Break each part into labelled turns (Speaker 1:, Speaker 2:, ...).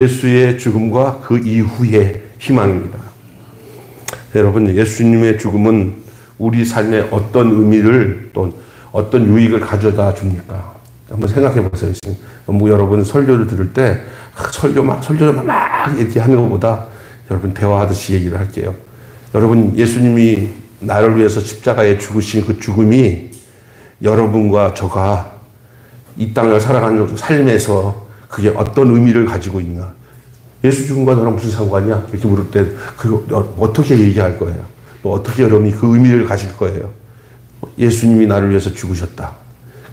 Speaker 1: 예수의 죽음과 그 이후의 희망입니다. 여러분, 예수님의 죽음은 우리 삶에 어떤 의미를 또 어떤 유익을 가져다 줍니까? 한번 생각해 보세요. 뭐 여러분 설교를 들을 때 설교만 막 이렇게 하는 것보다 여러분 대화하듯이 얘기를 할게요. 여러분, 예수님이 나를 위해서 십자가에 죽으신 그 죽음이 여러분과 저가 이 땅을 살아가는 삶에서 그게 어떤 의미를 가지고 있나? 예수 죽음과 너랑 무슨 상관이야? 이렇게 물을 때 어떻게 얘기할 거예요? 또 어떻게 여러분이 그 의미를 가질 거예요? 예수님이 나를 위해서 죽으셨다.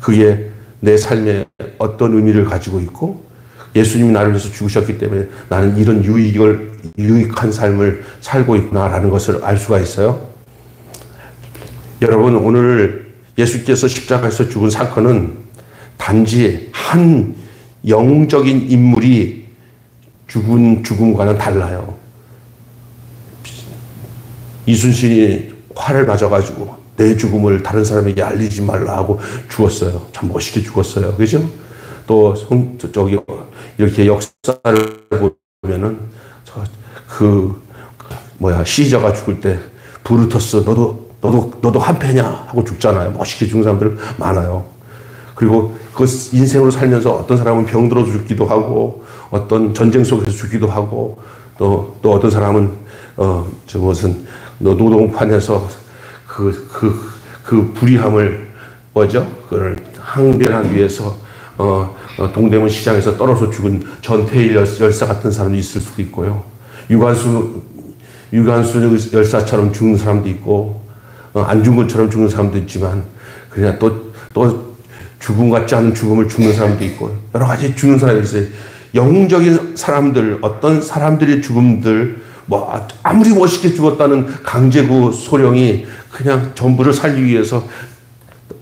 Speaker 1: 그게 내 삶에 어떤 의미를 가지고 있고, 예수님이 나를 위해서 죽으셨기 때문에 나는 이런 유익한 삶을 살고 있구나라는 것을 알 수가 있어요. 여러분, 오늘 예수께서 십자가에서 죽은 사건은 단지 한 영웅적인 인물이 죽은 죽음과는 달라요. 이순신이 화를 맞아가지고 내 죽음을 다른 사람에게 알리지 말라 하고 죽었어요. 참 멋있게 죽었어요. 그죠? 또 이렇게 역사를 보면은 시저가 죽을 때 브루터스 너도 한패냐 하고 죽잖아요. 멋있게 죽은 사람들 많아요. 그리고 그 인생으로 살면서 어떤 사람은 병들어서 죽기도 하고, 어떤 전쟁 속에서 죽기도 하고, 또 어떤 사람은 노동판에서 그 불의함을 그걸 항변하기 위해서 동대문 시장에서 떨어져 죽은 전태일 열사 같은 사람도 있을 수도 있고요. 유관순 열사처럼 죽는 사람도 있고, 안중근처럼 죽는 사람도 있지만, 그냥 또 죽음 같지 않은 죽음을 죽는 사람도 있고, 여러 가지 죽는 사람이 있어요. 영웅적인 사람들, 어떤 사람들의 죽음들, 아무리 멋있게 죽었다는 강제구 소령이 그냥 전부를 살리기 위해서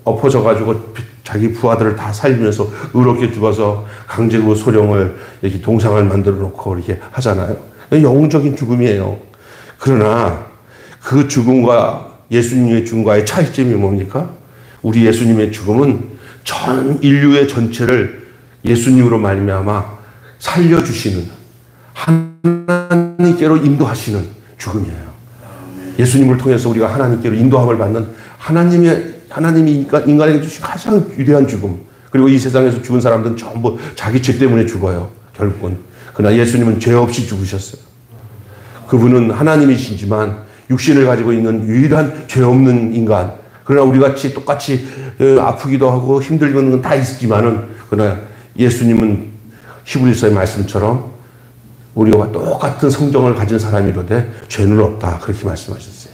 Speaker 1: 엎어져가지고 자기 부하들을 다 살리면서 의롭게 죽어서 강제구 소령을 이렇게 동상을 만들어 놓고 이렇게 하잖아요. 영웅적인 죽음이에요. 그러나 그 죽음과 예수님의 죽음과의 차이점이 뭡니까? 우리 예수님의 죽음은 전 인류의 전체를 예수님으로 말미암아 살려주시는, 하나님께로 인도하시는 죽음이에요. 예수님을 통해서 우리가 하나님께로 인도함을 받는 하나님이 인간에게 주신 가장 위대한 죽음. 그리고 이 세상에서 죽은 사람들은 전부 자기 죄 때문에 죽어요, 결국은. 그러나 예수님은 죄 없이 죽으셨어요. 그분은 하나님이시지만 육신을 가지고 있는 유일한 죄 없는 인간. 그러나 우리 같이 똑같이 아프기도 하고 힘들는 건 다 있지만은, 그러나 예수님은 히브리서의 말씀처럼 우리와 똑같은 성정을 가진 사람이로되 죄는 없다, 그렇게 말씀하셨어요.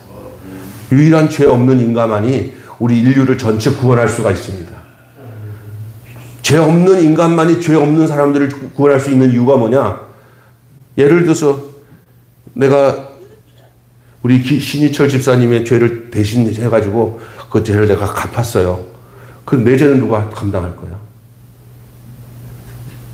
Speaker 1: 유일한 죄 없는 인간만이 우리 인류를 전체 구원할 수가 있습니다. 죄 없는 인간만이 죄 없는 사람들을 구원할 수 있는 이유가 뭐냐? 예를 들어서 내가 우리 신희철 집사님의 죄를 대신해가지고 그 죄를 내가 갚았어요. 그 내 죄는 누가 감당할 거야?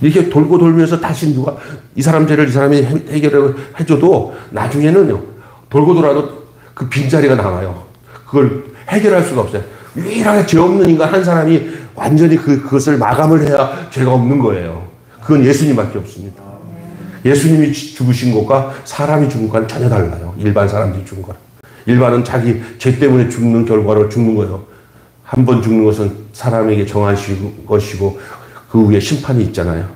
Speaker 1: 이렇게 돌고 돌면서 다시 누가 이 사람 죄를 이 사람이 해결을 해줘도 나중에는요, 돌고 돌아도 그 빈자리가 남아요. 그걸 해결할 수가 없어요. 유일하게 죄 없는 인간 한 사람이 완전히 그것을 마감을 해야 죄가 없는 거예요. 그건 예수님밖에 없습니다. 예수님이 죽으신 것과 사람이 죽은 것과는 전혀 달라요. 일반 사람들이 죽은 거랑. 일반은 자기 죄 때문에 죽는 결과로 죽는 거예요. 한 번 죽는 것은 사람에게 정하신 것이고 그 위에 심판이 있잖아요.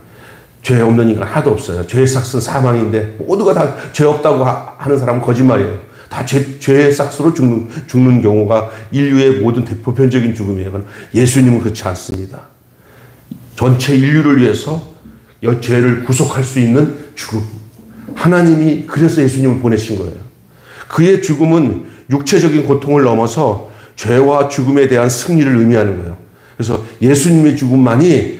Speaker 1: 죄 없는 인간 하나도 없어요. 죄의 삭스는 사망인데 모두가 다 죄 없다고 하는 사람은 거짓말이에요. 다 죄의 삭스로 죽는 경우가 인류의 모든 보편적인 죽음이에요. 예수님은 그렇지 않습니다. 전체 인류를 위해서 죄를 구속할 수 있는 죽음. 하나님이 그래서 예수님을 보내신 거예요. 그의 죽음은 육체적인 고통을 넘어서 죄와 죽음에 대한 승리를 의미하는 거예요. 그래서 예수님의 죽음만이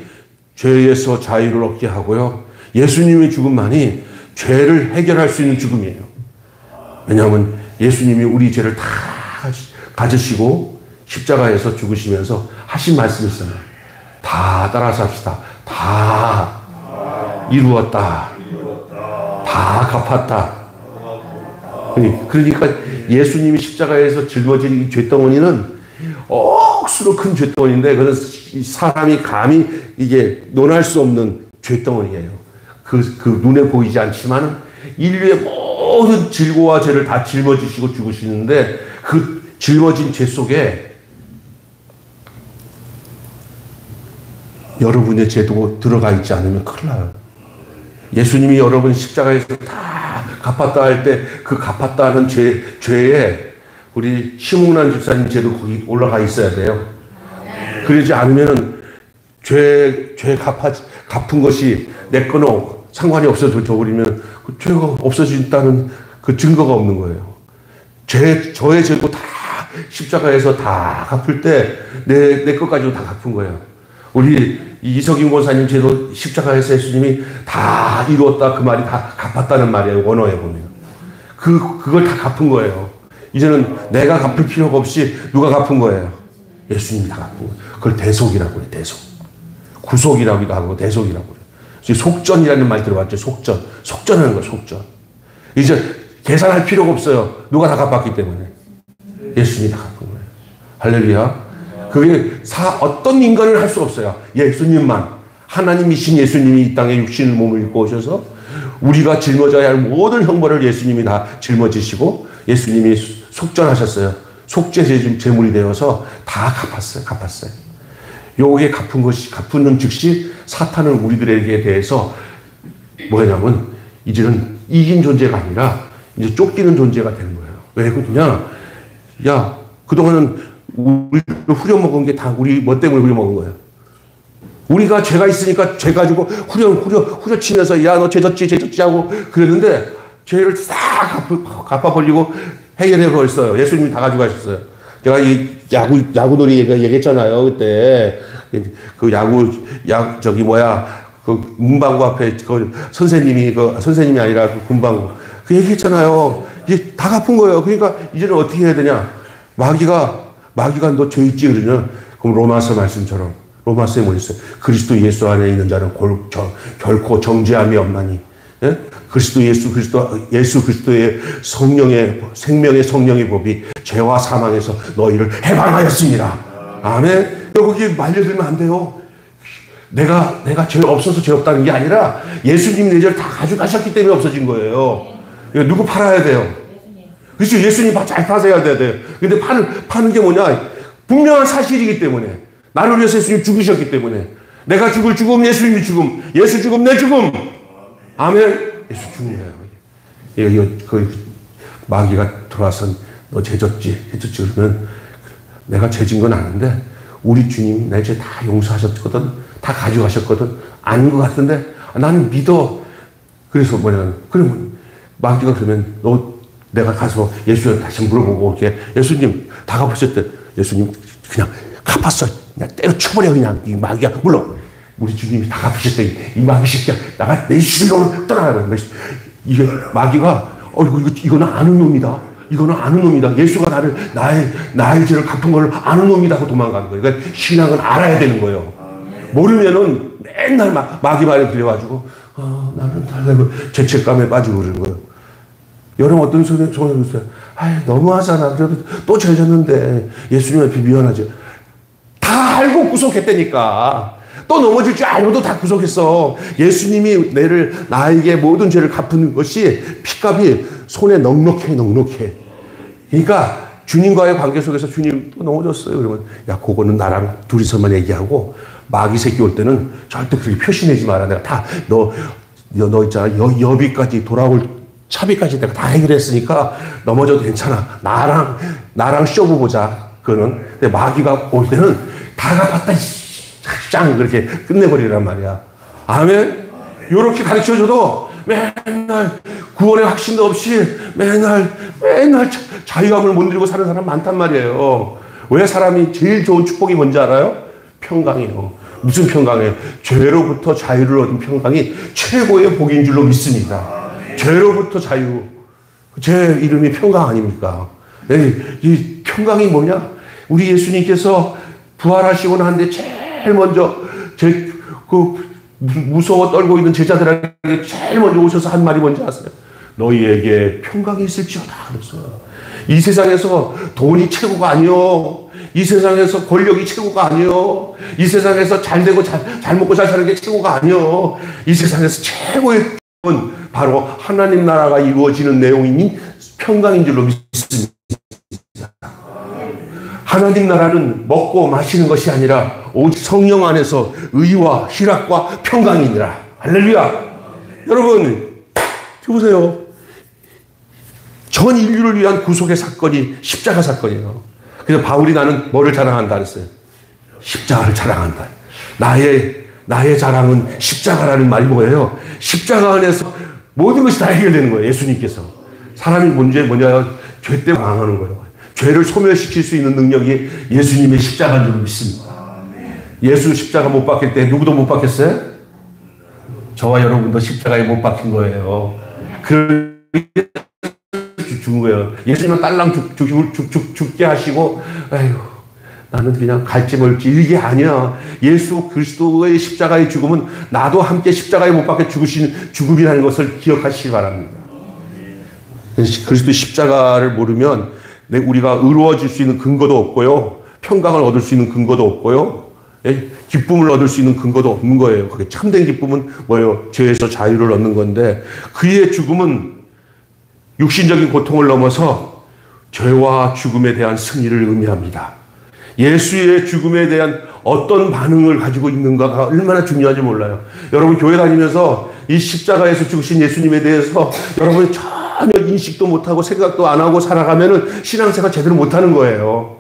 Speaker 1: 죄에서 자유를 얻게 하고요, 예수님의 죽음만이 죄를 해결할 수 있는 죽음이에요. 왜냐하면 예수님이 우리 죄를 다 가지시고 십자가에서 죽으시면서 하신 말씀이 있어요. 다 따라서 합시다. 다 이루었다. 다 갚았다. 그러니까 예수님이 십자가에서 짊어진 이 죄덩어리는 억수로 큰 죄덩어리인데, 그것은 사람이 감히 이게 논할 수 없는 죄덩어리예요. 그 눈에 보이지 않지만 인류의 모든 질고와 죄를 다 짊어지시고 죽으시는데 그 짊어진 죄 속에 여러분의 죄도 들어가 있지 않으면 큰일 나요. 예수님이 여러분 십자가에서 다 갚았다 할 때 그 갚았다 하는 죄에 우리 심웅란 집사님 죄도 거기 올라가 있어야 돼요. 그러지 않으면은 갚은 것이 내 거는 상관이 없어져 버리면 그 죄가 없어진다는 그 증거가 없는 거예요. 저의 죄도 다 십자가에서 다 갚을 때 내 것까지도 다 갚은 거예요. 우리 이석인 권사님 죄도 십자가에서 예수님이 다 이루었다 그 말이 다 갚았다는 말이에요. 원어에 보면. 그걸 다 갚은 거예요. 이제는 내가 갚을 필요가 없이 누가 갚은 거예요? 예수님이 다 갚은 거예요. 그걸 대속이라고 해요. 대속. 구속이라고도 하고 대속이라고 해요. 속전이라는 말 들어봤죠? 속전. 속전하는 거예요. 속전. 이제 계산할 필요가 없어요. 누가 다 갚았기 때문에. 예수님이 다 갚은 거예요. 할렐루야. 그게 어떤 인간을 할 수 없어요. 예수님만. 하나님이신 예수님이 이 땅에 육신의 몸을 입고 오셔서 우리가 짊어져야 할 모든 형벌을 예수님이 다 짊어지시고 예수님이 속전하셨어요. 속죄 제물이 되어서 다 갚았어요. 요게 갚는 즉시 사탄은 우리들에게 대해서 뭐냐면 이제는 이긴 존재가 아니라 이제 쫓기는 존재가 되는 거예요. 왜 그러냐? 야, 그동안은 우리를 후려먹은 게 다 우리 뭐 때문에 후려먹은 거예요? 우리가 죄가 있으니까 죄 가지고 후려치면서 야, 너 죄 졌지 하고 그랬는데 죄를 싹 갚아버리고 해결해 버렸어요. 예수님이 다 가져가셨어요. 제가 이 야구놀이 얘기했잖아요. 그때 그 그 문방구 앞에 그 선생님이 아니라 그 문방구 그 얘기했잖아요. 이제 다 갚은 거예요. 그러니까 이제는 어떻게 해야 되냐? 마귀가 너 죄 있지 그러냐? 그럼 로마서 말씀처럼 로마서에 뭐 있어요? 그리스도 예수 안에 있는 자는 결코 정죄함이 없나니. 예? 예수 그리스도의 생명의 성령의 법이 죄와 사망에서 너희를 해방하였습니다. 아멘. 거기 말려들면 안 돼요. 내가 죄 없어서 죄 없다는 게 아니라 예수님이 내 죄를 다 가져가셨기 때문에 없어진 거예요. 누구 팔아야 돼요? 그렇죠. 예수님 잘 파셔야 돼요. 근데 파는 게 뭐냐? 분명한 사실이기 때문에. 나를 위해서 예수님이 죽으셨기 때문에. 내가 죽을 죽음, 예수님이 죽음. 예수 죽음, 내 죽음. 아멘. 예수 죽음이에요. 그 마귀가 들어와서 너 죄 졌지 그러면 내가 죄 진 건 아는데 우리 주님이 내 죄 다 용서하셨거든. 다 가져가셨거든. 아닌 것 같은데 나는 믿어. 그래서 그러면 마귀가 그러면 내가 가서 예수님 다시 물어보고 이렇게 예수님 다 갚으셨대. 예수님 그냥 갚았어. 그냥 때려쳐버려 그냥 이 마귀야. 물론 우리 주님이 다 갚으셨대. 이 마귀 새끼야. 나가 내 주님으로 떠나라. 이게 마귀가 이거는 아는 놈이다. 이거는 아는 놈이다. 예수가 나의 죄를 갚은 걸 아는 놈이다 하고 도망가는 거예요. 그러니까 신앙은 알아야 되는 거예요. 모르면은 맨날 마귀 말에 들려가지고 나는 달라고 죄책감에 빠지고 그러는 거예요. 여러분 어떤 소리 좋아하세요? 너무하잖아. 그래도 또 죄 졌는데 예수님 앞에 미안하지. 다 알고 구속했다니까. 또 넘어질 줄 알고도 다 구속했어. 예수님이 나에게 모든 죄를 갚은 것이 피값이 손에 넉넉해. 그러니까 주님과의 관계 속에서 주님 또 넘어졌어요. 그러면 그거는 나랑 둘이서만 얘기하고 마귀 새끼 올 때는 절대 그렇게 표시내지 마라. 내가 다 너 있잖아. 여비까지 돌아올 차비까지 내가 다 해결했으니까 넘어져도 괜찮아. 나랑 쇼부 보자. 그거는. 근데 마귀가 올 때는 다 갚았다. 짱 그렇게 끝내버리란 말이야. 아멘. 요렇게 가르쳐줘도 맨날 구원의 확신도 없이 맨날 자유함을 못 누리고 사는 사람 많단 말이에요. 왜 사람이 제일 좋은 축복이 뭔지 알아요? 평강이에요. 무슨 평강이에요? 죄로부터 자유를 얻은 평강이 최고의 복인 줄로 믿습니다. 죄로부터 자유. 제 이름이 평강 아닙니까? 이 평강이 뭐냐? 우리 예수님께서 부활하시고 난데 제일 먼저 무서워 떨고 있는 제자들에게 제일 먼저 오셔서 한 말이 뭔지 아세요? 너희에게 평강이 있을지어다 그랬어요. 이 세상에서 돈이 최고가 아니요. 이 세상에서 권력이 최고가 아니요. 이 세상에서 잘 되고 잘 먹고 잘 사는 게 최고가 아니요. 이 세상에서 최고의 건 바로 하나님 나라가 이루어지는 내용이니 평강인 줄로 믿습니다. 하나님 나라는 먹고 마시는 것이 아니라 오직 성령 안에서 의와 희락과 평강이니라. 할렐루야. 여러분 보세요. 전 인류를 위한 구속의 사건이 십자가 사건이에요. 그래서 바울이 나는 뭐를 자랑한다 그랬어요? 십자가를 자랑한다. 나의 자랑은 십자가라는 말이 뭐예요? 십자가 안에서 모든 것이 다 해결되는 거예요. 예수님께서. 사람이 문제 뭐냐? 죄 때문에 망하는 거예요. 죄를 소멸시킬 수 있는 능력이 예수님의 십자가인 줄 믿습니다. 예수 십자가 못 박힐 때 누구도 못 박혔어요? 저와 여러분도 십자가에 못 박힌 거예요. 죽은 거예요. 예수님은 딸랑 죽게 하시고, 아이고, 나는 그냥 갈지 멀지. 이게 아니야. 예수 그리스도의 십자가의 죽음은 나도 함께 십자가에 못 박혀 죽으신 죽음이라는 것을 기억하시기 바랍니다. 그리스도 십자가를 모르면 우리가 의로워질 수 있는 근거도 없고요. 평강을 얻을 수 있는 근거도 없고요. 기쁨을 얻을 수 있는 근거도 없는 거예요. 그게 참된 기쁨은 뭐예요? 죄에서 자유를 얻는 건데 그의 죽음은 육신적인 고통을 넘어서 죄와 죽음에 대한 승리를 의미합니다. 예수의 죽음에 대한 어떤 반응을 가지고 있는가가 얼마나 중요한지 몰라요. 여러분 교회 다니면서 이 십자가에서 죽으신 예수님에 대해서 여러분이 전혀 인식도 못하고 생각도 안 하고 살아가면은 신앙생활 제대로 못하는 거예요.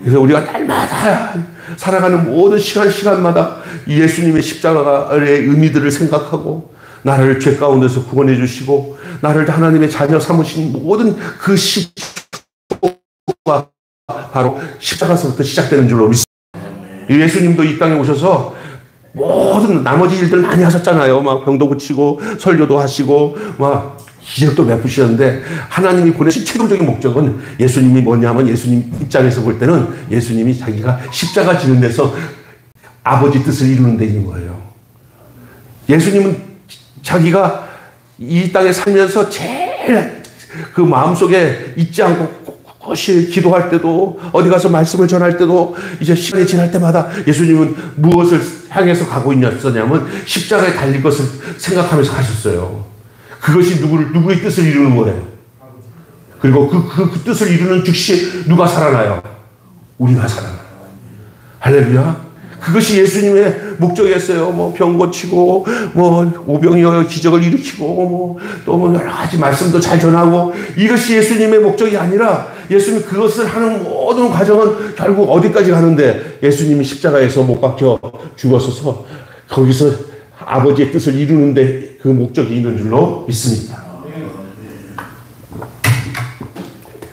Speaker 1: 그래서 우리가 날마다 살아가는 모든 시간마다 이 예수님의 십자가의 의미들을 생각하고 나를 죄 가운데서 구원해 주시고 나를 하나님의 자녀 삼으신 모든 그 시초가 바로 십자가에서부터 시작되는 줄로 믿습니다. 예수님도 이 땅에 오셔서 모든 나머지 일들 많이 하셨잖아요. 막 병도 고치고 설교도 하시고 막 기적도 베푸시는데 하나님이 보내신 최종적인 목적은 예수님이 뭐냐면 예수님 입장에서 볼 때는 예수님이 자기가 십자가 지는 데서 아버지 뜻을 이루는 데 있는 거예요. 예수님은 자기가 이 땅에 살면서 제일 그 마음속에 잊지 않고 꿋꿋이 기도할 때도 어디 가서 말씀을 전할 때도 이제 시간이 지날 때마다 예수님은 무엇을 향해서 가고 있냐면 십자가에 달릴 것을 생각하면서 가셨어요. 그것이 누구의 뜻을 이루는 거예요. 그리고 그 뜻을 이루는 즉시 누가 살아나요? 우리가 살아나요. 할렐루야. 그것이 예수님의 목적이었어요. 뭐 병 고치고, 뭐 오병이어 기적을 일으키고, 또 여러 가지 말씀도 잘 전하고, 이것이 예수님의 목적이 아니라 예수님 그것을 하는 모든 과정은 결국 어디까지 가는데 예수님이 십자가에서 못 박혀 죽었어서 거기서 아버지의 뜻을 이루는데 그 목적이 있는 줄로 믿습니다.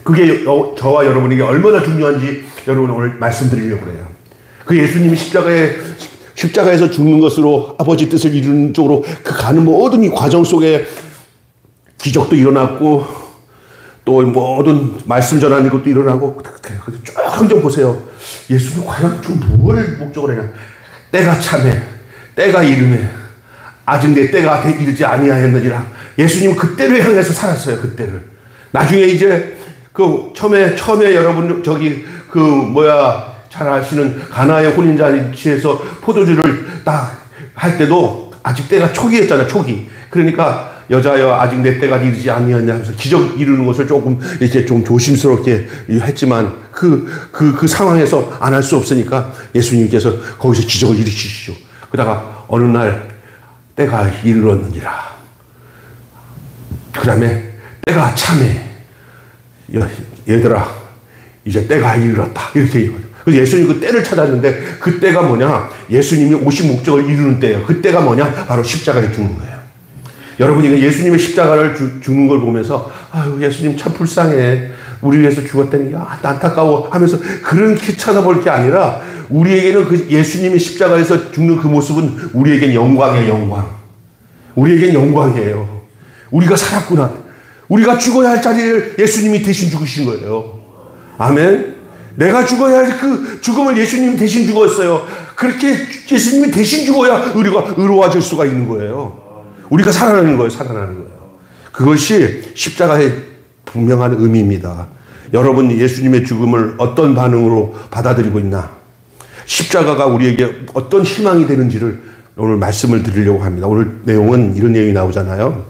Speaker 1: 그게 저와 여러분에게 얼마나 중요한지 여러분 오늘 말씀드리려고 해요. 그 예수님이 십자가에서 죽는 것으로 아버지 뜻을 이루는 쪽으로 그 가는 모든 이 과정 속에 기적도 일어났고 또 모든 말씀 전하는 것도 일어나고 쭉 좀 보세요. 예수님 과연 좀 무엇을 목적으로 했냐. 때가 참해 때가 이르네 아직 내 때가 이르지 아니하였느니라. 예수님은 그 때를 향해서 살았어요. 그 때를. 나중에 이제 그 처음에 여러분 잘 아시는 가나의 혼인잔치에서 포도주를 딱 할 때도 아직 때가 초기였잖아요. 초기. 그러니까 여자여 아직 내 때가 이르지 아니하냐 하면서 기적 이루는 것을 조금 이제 좀 조심스럽게 했지만 그 상황에서 안 할 수 없으니까 예수님께서 거기서 기적을 일으키시죠. 그러다가 어느 날 때가 이르렀느니라. 그 다음에 때가 참해. 얘들아 이제 때가 이르렀다. 이렇게 얘기해요. 그래서 예수님이 그 때를 찾았는데 그 때가 뭐냐? 예수님이 오신 목적을 이루는 때예요. 그 때가 뭐냐? 바로 십자가에 죽는 거예요. 여러분이 예수님의 십자가를 죽는 걸 보면서 아유 예수님 참 불쌍해. 우리 위해서 죽었다니 안타까워 하면서 그렇게 쳐다볼 게 아니라 우리에게는 그 예수님의 십자가에서 죽는 그 모습은 우리에겐 영광이에요. 영광. 우리에겐 영광이에요. 우리가 살았구나. 우리가 죽어야 할 자리를 예수님이 대신 죽으신 거예요. 아멘. 내가 죽어야 할 그 죽음을 예수님이 대신 죽었어요. 그렇게 예수님이 대신 죽어야 우리가 의로워질 수가 있는 거예요. 우리가 살아나는 거예요. 살아나는 거예요. 그것이 십자가의 분명한 의미입니다. 여러분 예수님의 죽음을 어떤 반응으로 받아들이고 있나? 십자가가 우리에게 어떤 희망이 되는지를 오늘 말씀을 드리려고 합니다. 오늘 내용은 이런 내용이 나오잖아요.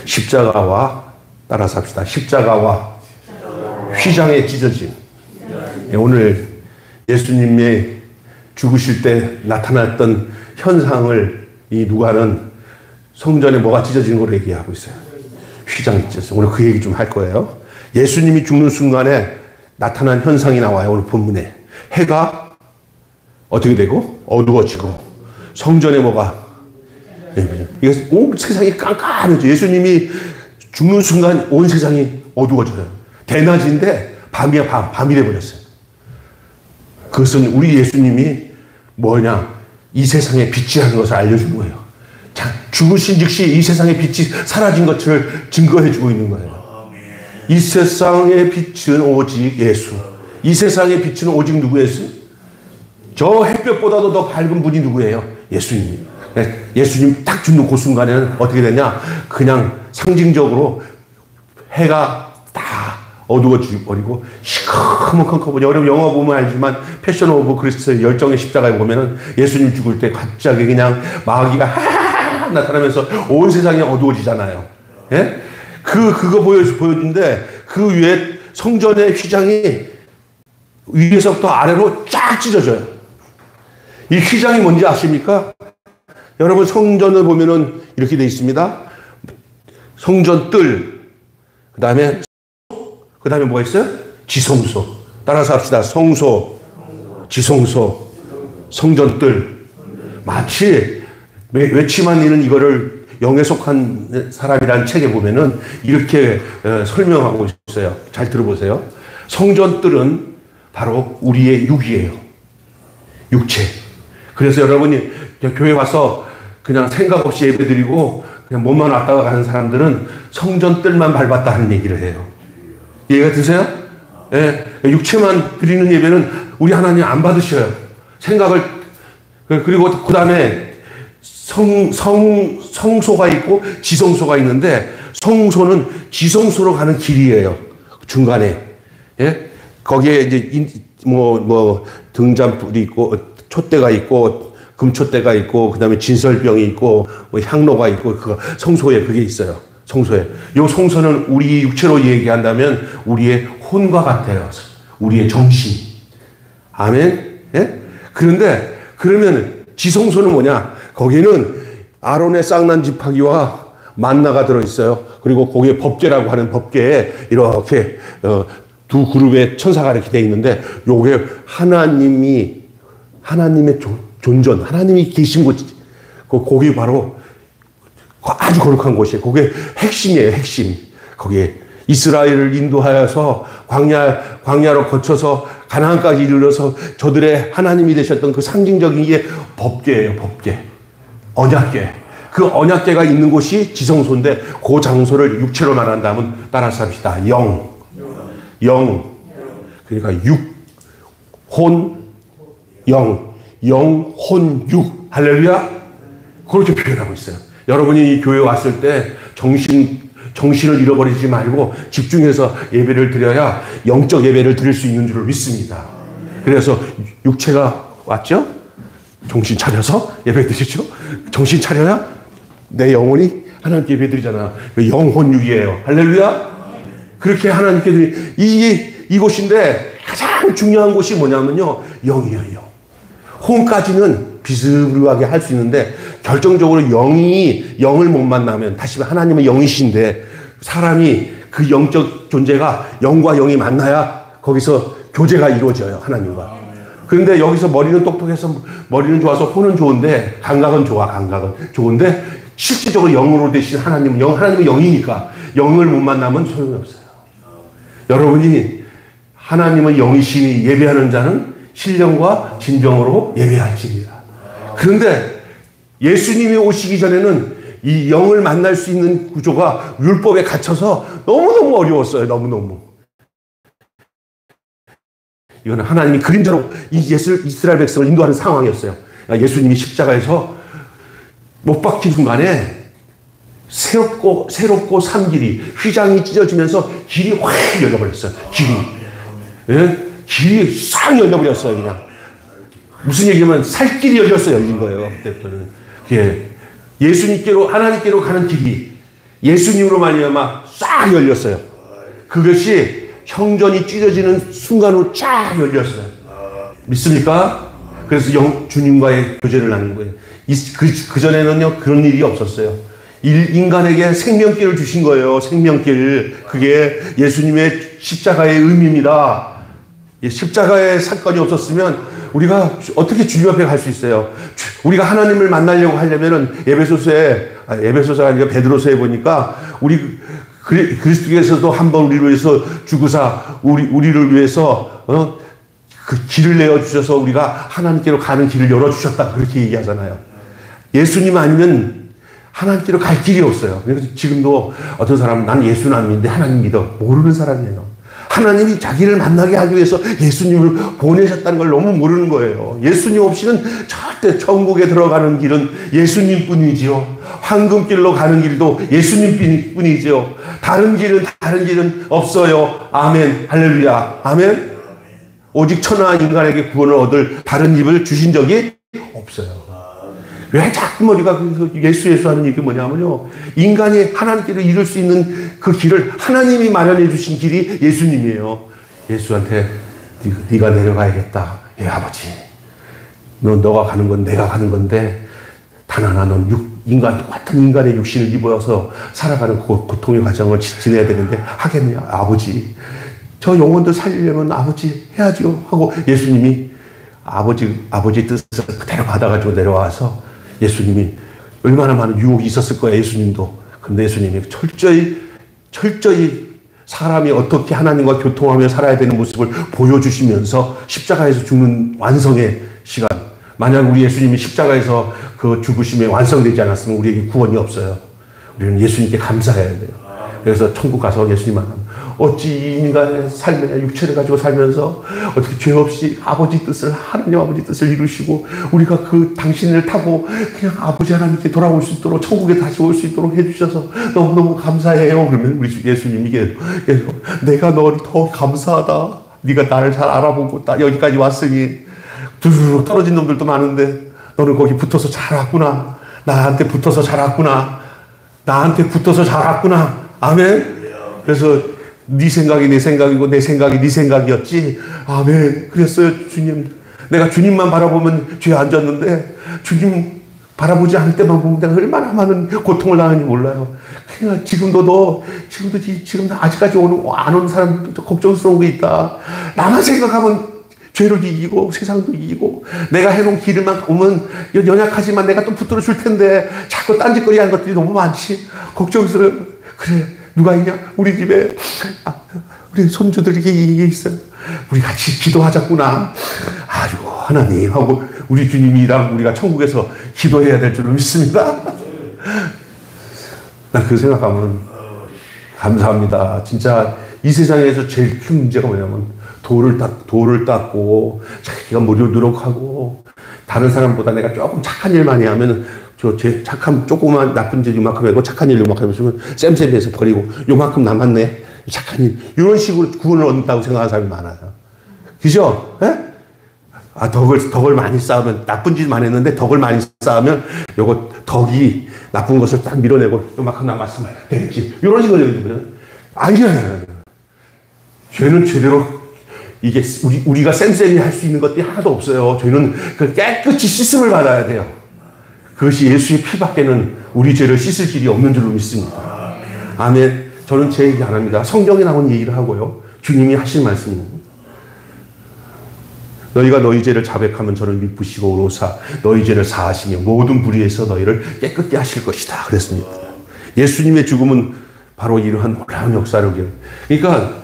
Speaker 1: 십자가와 따라서 합시다. 십자가와 휘장에 찢어진. 오늘 예수님의 죽으실 때 나타났던 현상을 이 누가는 성전에 뭐가 찢어진 걸로 얘기하고 있어요. 휘장이 찢어졌어요. 오늘 그 얘기 좀 할 거예요. 예수님이 죽는 순간에 나타난 현상이 나와요. 오늘 본문에. 해가 어떻게 되고 어두워지고 성전에 뭐가 이게 온 세상이 깜깜해져. 예수님이 죽는 순간 온 세상이 어두워져요. 대낮인데 밤이야 밤이 돼버렸어요. 그것은 우리 예수님이 뭐냐? 이 세상의 빛이라는 것을 알려준 거예요. 자, 죽으신 즉시 이 세상의 빛이 사라진 것을 증거해주고 있는 거예요. 이 세상의 빛은 오직 예수. 이 세상의 빛은 오직 누구예요? 저 햇볕보다도 더 밝은 분이 누구예요? 예수님. 예수님 딱 죽는 그 순간에는 어떻게 되냐? 그냥 상징적으로 해가 다 어두워지고 시커멓고 여러분 영화 보면 알지만 패션 오브 그리스도의 열정의 십자가에 보면은 예수님 죽을 때 갑자기 그냥 마귀가 나타나면서 온 세상이 어두워지잖아요. 예? 그거 보여주는데 그 위에 성전의 휘장이 위에서부터 아래로 쫙 찢어져요. 이 휘장이 뭔지 아십니까? 여러분 성전을 보면은 이렇게 돼 있습니다. 성전 뜰, 그 다음에 뭐가 있어요? 지성소. 따라서 합시다. 성소, 지성소, 성전 뜰. 마치 외치만 있는 이거를 영에 속한 사람이라는 책에 보면은 이렇게 설명하고 있어요. 잘 들어보세요. 성전 뜰은 바로 우리의 육이에요. 육체. 그래서 여러분이 교회 와서 그냥 생각 없이 예배 드리고 그냥 몸만 왔다가 가는 사람들은 성전 뜰만 밟았다 하는 얘기를 해요. 이해가 드세요? 예. 육체만 드리는 예배는 우리 하나님 안 받으셔요. 생각을, 그리고 그 다음에 성소가 있고 지성소가 있는데 성소는 지성소로 가는 길이에요. 중간에. 예? 거기에 이제 등잔불이 있고, 촛대가 있고, 금촛대가 있고, 그 다음에 진설병이 있고, 향로가 있고, 성소에 그게 있어요. 성소에. 요 성소는 우리 육체로 얘기한다면 우리의 혼과 같아요. 우리의 정신. 아멘? 예? 그런데, 그러면 지성소는 뭐냐? 거기는 아론의 쌍난 지팡이와 만나가 들어있어요. 그리고 거기에 법궤라고 하는 법궤에 이렇게, 두 그룹의 천사가 이렇게 돼 있는데, 요게 하나님의 존전, 하나님이 계신 곳, 거기 바로 아주 거룩한 곳이에요. 그게 핵심이에요, 핵심. 거기에 이스라엘을 인도하여서 광야로 거쳐서 가나안까지 이르러서 저들의 하나님이 되셨던 그 상징적인 게 법궤예요, 법궤. 언약궤. 그 언약궤가 있는 곳이 지성소인데 그 장소를 육체로 말한다면 따라서 합시다. 영. 그러니까 육, 혼, 영. 영, 혼, 육. 할렐루야? 그렇게 표현하고 있어요. 여러분이 이 교회 왔을 때 정신을 잃어버리지 말고 집중해서 예배를 드려야 영적 예배를 드릴 수 있는 줄 믿습니다. 그래서 육체가 왔죠? 정신 차려서 예배 드시죠? 정신 차려야 내 영혼이 하나님께 예배 드리잖아. 영혼육이에요. 할렐루야? 그렇게 하나님께 드리, 이곳인데 가장 중요한 곳이 뭐냐면요. 영이에요, 영. 혼까지는 비스무리하게 할 수 있는데 결정적으로 영을 못 만나면 다시 하나님은 영이신데 사람이 그 영적 존재가 영과 영이 만나야 거기서 교제가 이루어져요. 하나님과. 그런데 여기서 머리는 똑똑해서 머리는 좋아서 혼은 좋은데 감각은 좋은데 실질적으로 영으로 되신 하나님은 영이니까 영을 못 만나면 소용이 없어요. 여러분이 하나님은 영이시니 예배하는 자는 신령과 진정으로 예배할지니라. 그런데 예수님이 오시기 전에는 이 영을 만날 수 있는 구조가 율법에 갇혀서 너무너무 어려웠어요. 너무너무. 이거는 하나님이 그림자로 이스라엘 백성을 인도하는 상황이었어요. 예수님이 십자가에서 못 박힌 순간에 새롭고 산 길이, 휘장이 찢어지면서 길이 확 열려버렸어요. 길이. 예? 길이 싹 열려버렸어요, 그냥. 무슨 얘기냐면 살 길이 열렸어요, 열린 거예요. 그때부터는. 예. 예수님께로, 하나님께로 가는 길이 예수님으로 말미암아 싹 열렸어요. 그것이 형전이 찢어지는 순간으로 쫙 열렸어요. 믿습니까? 그래서 주님과의 교제를 나누는 거예요. 그전에는요, 그런 일이 없었어요. 인간에게 생명길을 주신 거예요. 생명길. 그게 예수님의 십자가의 의미입니다. 십자가의 사건이 없었으면 우리가 어떻게 주님 앞에 갈 수 있어요? 우리가 하나님을 만나려고 하려면은 에베소서가 아니라 베드로서에 보니까 우리 그리스도께서도 한번 우리를 위해서 죽으사 우리를 위해서 그 길을 내어 주셔서 우리가 하나님께로 가는 길을 열어 주셨다, 그렇게 얘기하잖아요. 예수님 아니면 하나님께로 갈 길이 없어요. 그래서 지금도 어떤 사람은 난 예수는 안 믿는데 하나님 믿어, 모르는 사람이에요. 하나님이 자기를 만나게 하기 위해서 예수님을 보내셨다는 걸 너무 모르는 거예요. 예수님 없이는 절대 천국에 들어가는 길은 예수님 뿐이지요. 황금길로 가는 길도 예수님 뿐이지요. 다른 길은 없어요. 아멘. 할렐루야. 아멘. 오직 천하 인간에게 구원을 얻을 다른 입을 주신 적이 없어요. 왜 자꾸 머리가 예수 하는 얘기 뭐냐면요, 인간이 하나님께로 이룰 수 있는 그 길을 하나님이 마련해 주신 길이 예수님이에요. 예수한테 네가 내려가야겠다. 예, 아버지. 너가 가는 건 내가 가는 건데 단 하나, 넌 똑같은 인간의 육신을 입어서 살아가는 그 고통의 과정을 지내야 되는데 하겠냐? 아버지. 저 영혼들 살리려면 아버지 해야죠. 하고 예수님이 아버지 뜻을 그대로 받아가지고 내려와서 예수님이 얼마나 많은 유혹이 있었을 거예요, 예수님도. 근데 예수님이 철저히 사람이 어떻게 하나님과 교통하며 살아야 되는 모습을 보여주시면서 십자가에서 죽는 완성의 시간. 만약 우리 예수님이 십자가에서 그 죽으심에 완성되지 않았으면 우리에게 구원이 없어요. 우리는 예수님께 감사해야 돼요. 그래서 천국 가서 예수님 만나면 어찌 이 인간의 삶의 육체를 가지고 살면서 어떻게 죄 없이 하나님 아버지 뜻을 이루시고 우리가 그 당신을 타고 그냥 아버지 하나님께 돌아올 수 있도록 천국에 다시 올 수 있도록 해주셔서 너무너무 감사해요. 그러면 우리 예수님이 계속 내가 너를 더 감사하다. 네가 나를 잘 알아보고 여기까지 왔으니 두루룩 떨어진 놈들도 많은데 너는 거기 붙어서 잘 왔구나. 나한테 붙어서 잘 왔구나. 아멘. 그래서 네 생각이 내 생각이고 내 생각이 네 생각이었지. 아멘. 그랬어요, 주님. 내가 주님만 바라보면 죄 안 졌는데 주님 바라보지 않을 때만 보면 내가 얼마나 많은 고통을 당하는지 몰라요. 그냥 지금도 아직까지 안 오는 사람도 걱정스러운 게 있다. 나만 생각하면 죄를 이기고 세상도 이기고 내가 해놓은 길만 오면 연약하지만 내가 또 붙들어 줄 텐데 자꾸 딴짓거리 하는 것들이 너무 많지. 걱정스러워. 그래, 누가 있냐? 우리 집에 우리 손주들이 이게 있어요. 우리 같이 기도하자꾸나. 아이고 하나님 하고 우리 주님이랑 우리가 천국에서 기도해야 될 줄을 믿습니다. 난 그 생각하면 감사합니다. 진짜 이 세상에서 제일 큰 문제가 뭐냐면 도를 닦고 자기가 노력하고 다른 사람보다 내가 조금 착한 일 많이 하면 제 착한 조그만 나쁜 짓 요만큼 하고 착한 일 요만큼 하면 쌤쌤해서 버리고 요만큼 남았네 착한 일 이런 식으로 구원을 얻는다고 생각하는 사람이 많아요. 그죠? 예? 덕을 많이 쌓으면 나쁜 짓만 했는데 덕을 많이 쌓으면 요거 덕이 나쁜 것을 딱 밀어내고 요만큼 남았으면 되겠지. 이런 식으로 되거든요. 아니에요. 죄는 제대로 이게 우리가 쌤쌤이 할 수 있는 것들이 하나도 없어요. 죄는 그 깨끗이 씻음을 받아야 돼요. 그것이 예수의 피밖에는 우리 죄를 씻을 길이 없는 줄로 믿습니다. 아멘. 저는 제 얘기 안 합니다. 성경에 나온 얘기를 하고요. 주님이 하신 말씀입니다. 너희가 너희 죄를 자백하면 저를 미쁘시고 오로사 너희 죄를 사하시며 모든 불의에서 너희를 깨끗게 하실 것이다. 그랬습니다. 예수님의 죽음은 바로 이러한 놀라운 역사를 그러니까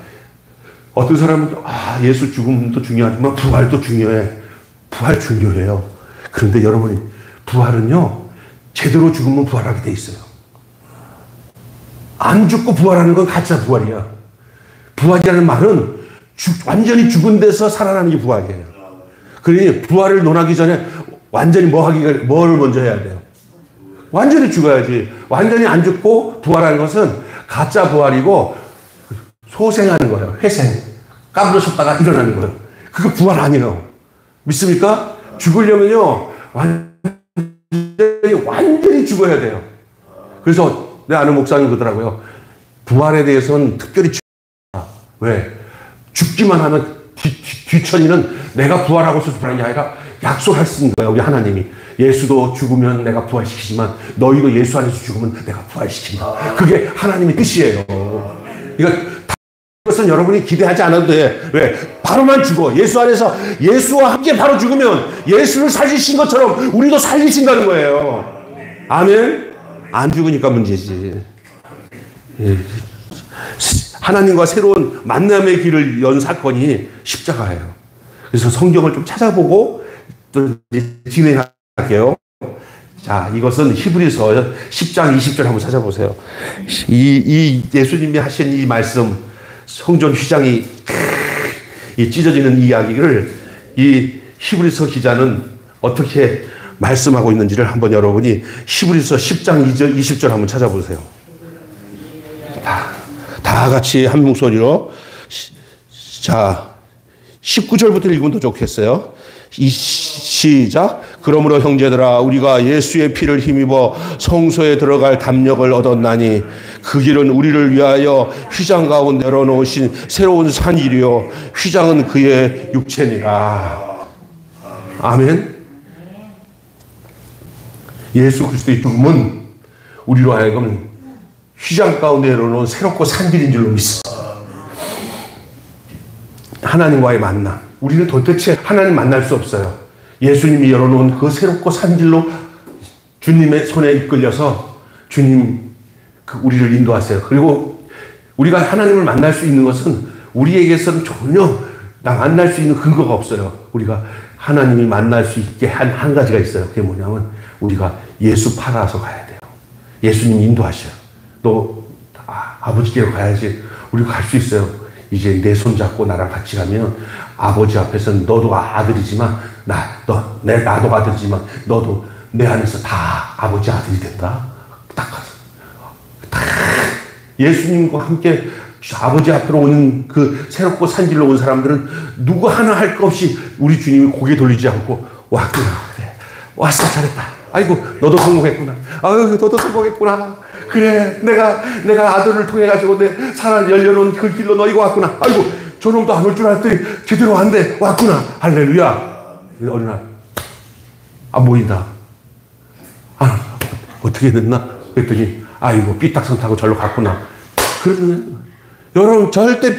Speaker 1: 어떤 사람은 예수 죽음도 중요하지만 부활도 중요해. 부활 중요해요. 그런데 여러분이 부활은요 제대로 죽으면 부활하게 돼 있어요. 안 죽고 부활하는 건 가짜 부활이야. 부활이라는 말은 완전히 죽은 데서 살아나는 게 부활이에요. 그러니 부활을 논하기 전에 완전히 뭘 먼저 해야 돼요? 완전히 죽어야지. 완전히 안 죽고 부활하는 것은 가짜 부활이고 소생하는 거예요. 회생. 까부러졌다가 일어나는 거예요. 그거 부활 아니에요. 믿습니까? 죽으려면요. 완전히 죽어야 돼요. 그래서 내 아는 목사님 그러더라고요. 부활에 대해서는 특별히 왜? 죽기만 하면 뒤천이는 내가 부활하고 싶어서 부활하는 게 아니라 약속할 수 있는 거예요. 우리 하나님이. 예수도 죽으면 내가 부활시키지만 너희도 예수 안에서 죽으면 내가 부활시킨다. 그게 하나님의 뜻이에요. 그러니까 그것은 여러분이 기대하지 않아도 돼. 왜? 바로만 죽어. 예수 안에서 예수와 함께 바로 죽으면 예수를 살리신 것처럼 우리도 살리신다는 거예요. 아멘? 안 죽으니까 문제지. 하나님과 새로운 만남의 길을 연 사건이 십자가예요. 그래서 성경을 좀 찾아보고 또 진행할게요. 자, 이것은 히브리서 10장 20절 한번 찾아보세요. 이 예수님이 하신 이 말씀, 성전 휘장이 찢어지는 이야기를 이 히브리서 기자는 어떻게 말씀하고 있는지를 한번 여러분이 히브리서 10장 20절 한번 찾아보세요. 다 같이 한 목소리로. 자, 19절부터 읽으면 더 좋겠어요. 시작. 그러므로 형제들아 우리가 예수의 피를 힘입어 성소에 들어갈 담력을 얻었나니 그 길은 우리를 위하여 휘장 가운데 열어놓으신 새로운 산이리요 휘장은 그의 육체니라. 아멘. 예수 그리스도의 죽음은 우리로 하여금 휘장 가운데 열어놓은 새롭고 산 길인 줄로 믿습니다. 하나님과의 만남. 우리는 도대체 하나님 만날 수 없어요. 예수님이 열어놓은 그 새롭고 산 길로 주님의 손에 이끌려서 주님 우리를 인도하세요. 그리고 우리가 하나님을 만날 수 있는 것은 우리에게서는 전혀 만날 수 있는 근거가 없어요. 우리가 하나님이 만날 수 있게 한 가지가 있어요. 그게 뭐냐면 우리가 예수 팔아서 가야 돼요. 예수님 인도하셔요. 너 아버지께로 가야지. 우리가 갈 수 있어요. 이제 내 손 잡고 나랑 같이 가면 아버지 앞에서는 너도 아들이지만 나도 아들이지만 너도 내 안에서 다 아버지 아들이 된다. 딱 가서 예수님과 함께 아버지 앞으로 오는 그 새롭고 산길로 온 사람들은 누구 하나 할 것 없이 우리 주님이 고개 돌리지 않고 왔구나. 그래. 왔어. 잘했다. 아이고 너도 성공했구나. 아유 너도 성공했구나. 그래 내가 아들을 통해 가지고 내 사랑 열려놓은 그 길로 너희가 왔구나. 아이고 저놈도 안 올 줄 알았더니 제대로 왔네. 왔구나. 할렐루야. 어느 날 안 보인다. 어떻게 됐나? 그랬더니 아이고 삐딱선 타고 절로 갔구나. 그러면 여러분 절대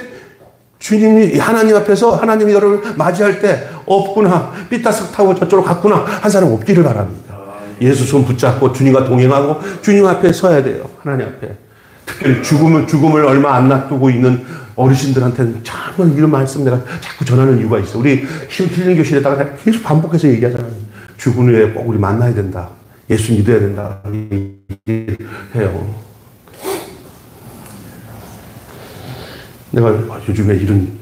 Speaker 1: 주님이 하나님 앞에서 하나님이 여러분을 맞이할 때 없구나. 삐딱선 타고 저쪽으로 갔구나. 한 사람 없기를 바랍니다. 예수 손 붙잡고 주님과 동행하고 주님 앞에 서야 돼요. 하나님 앞에. 특별히 죽음을 얼마 안 놔두고 있는 어르신들한테는 정말 이런 말씀 내가 자꾸 전하는 이유가 있어. 우리 힐링 교실에다가 계속 반복해서 얘기하잖아요. 죽은 후에 꼭 우리 만나야 된다. 예수 믿어야 된다. 해요. 내가 요즘에 이런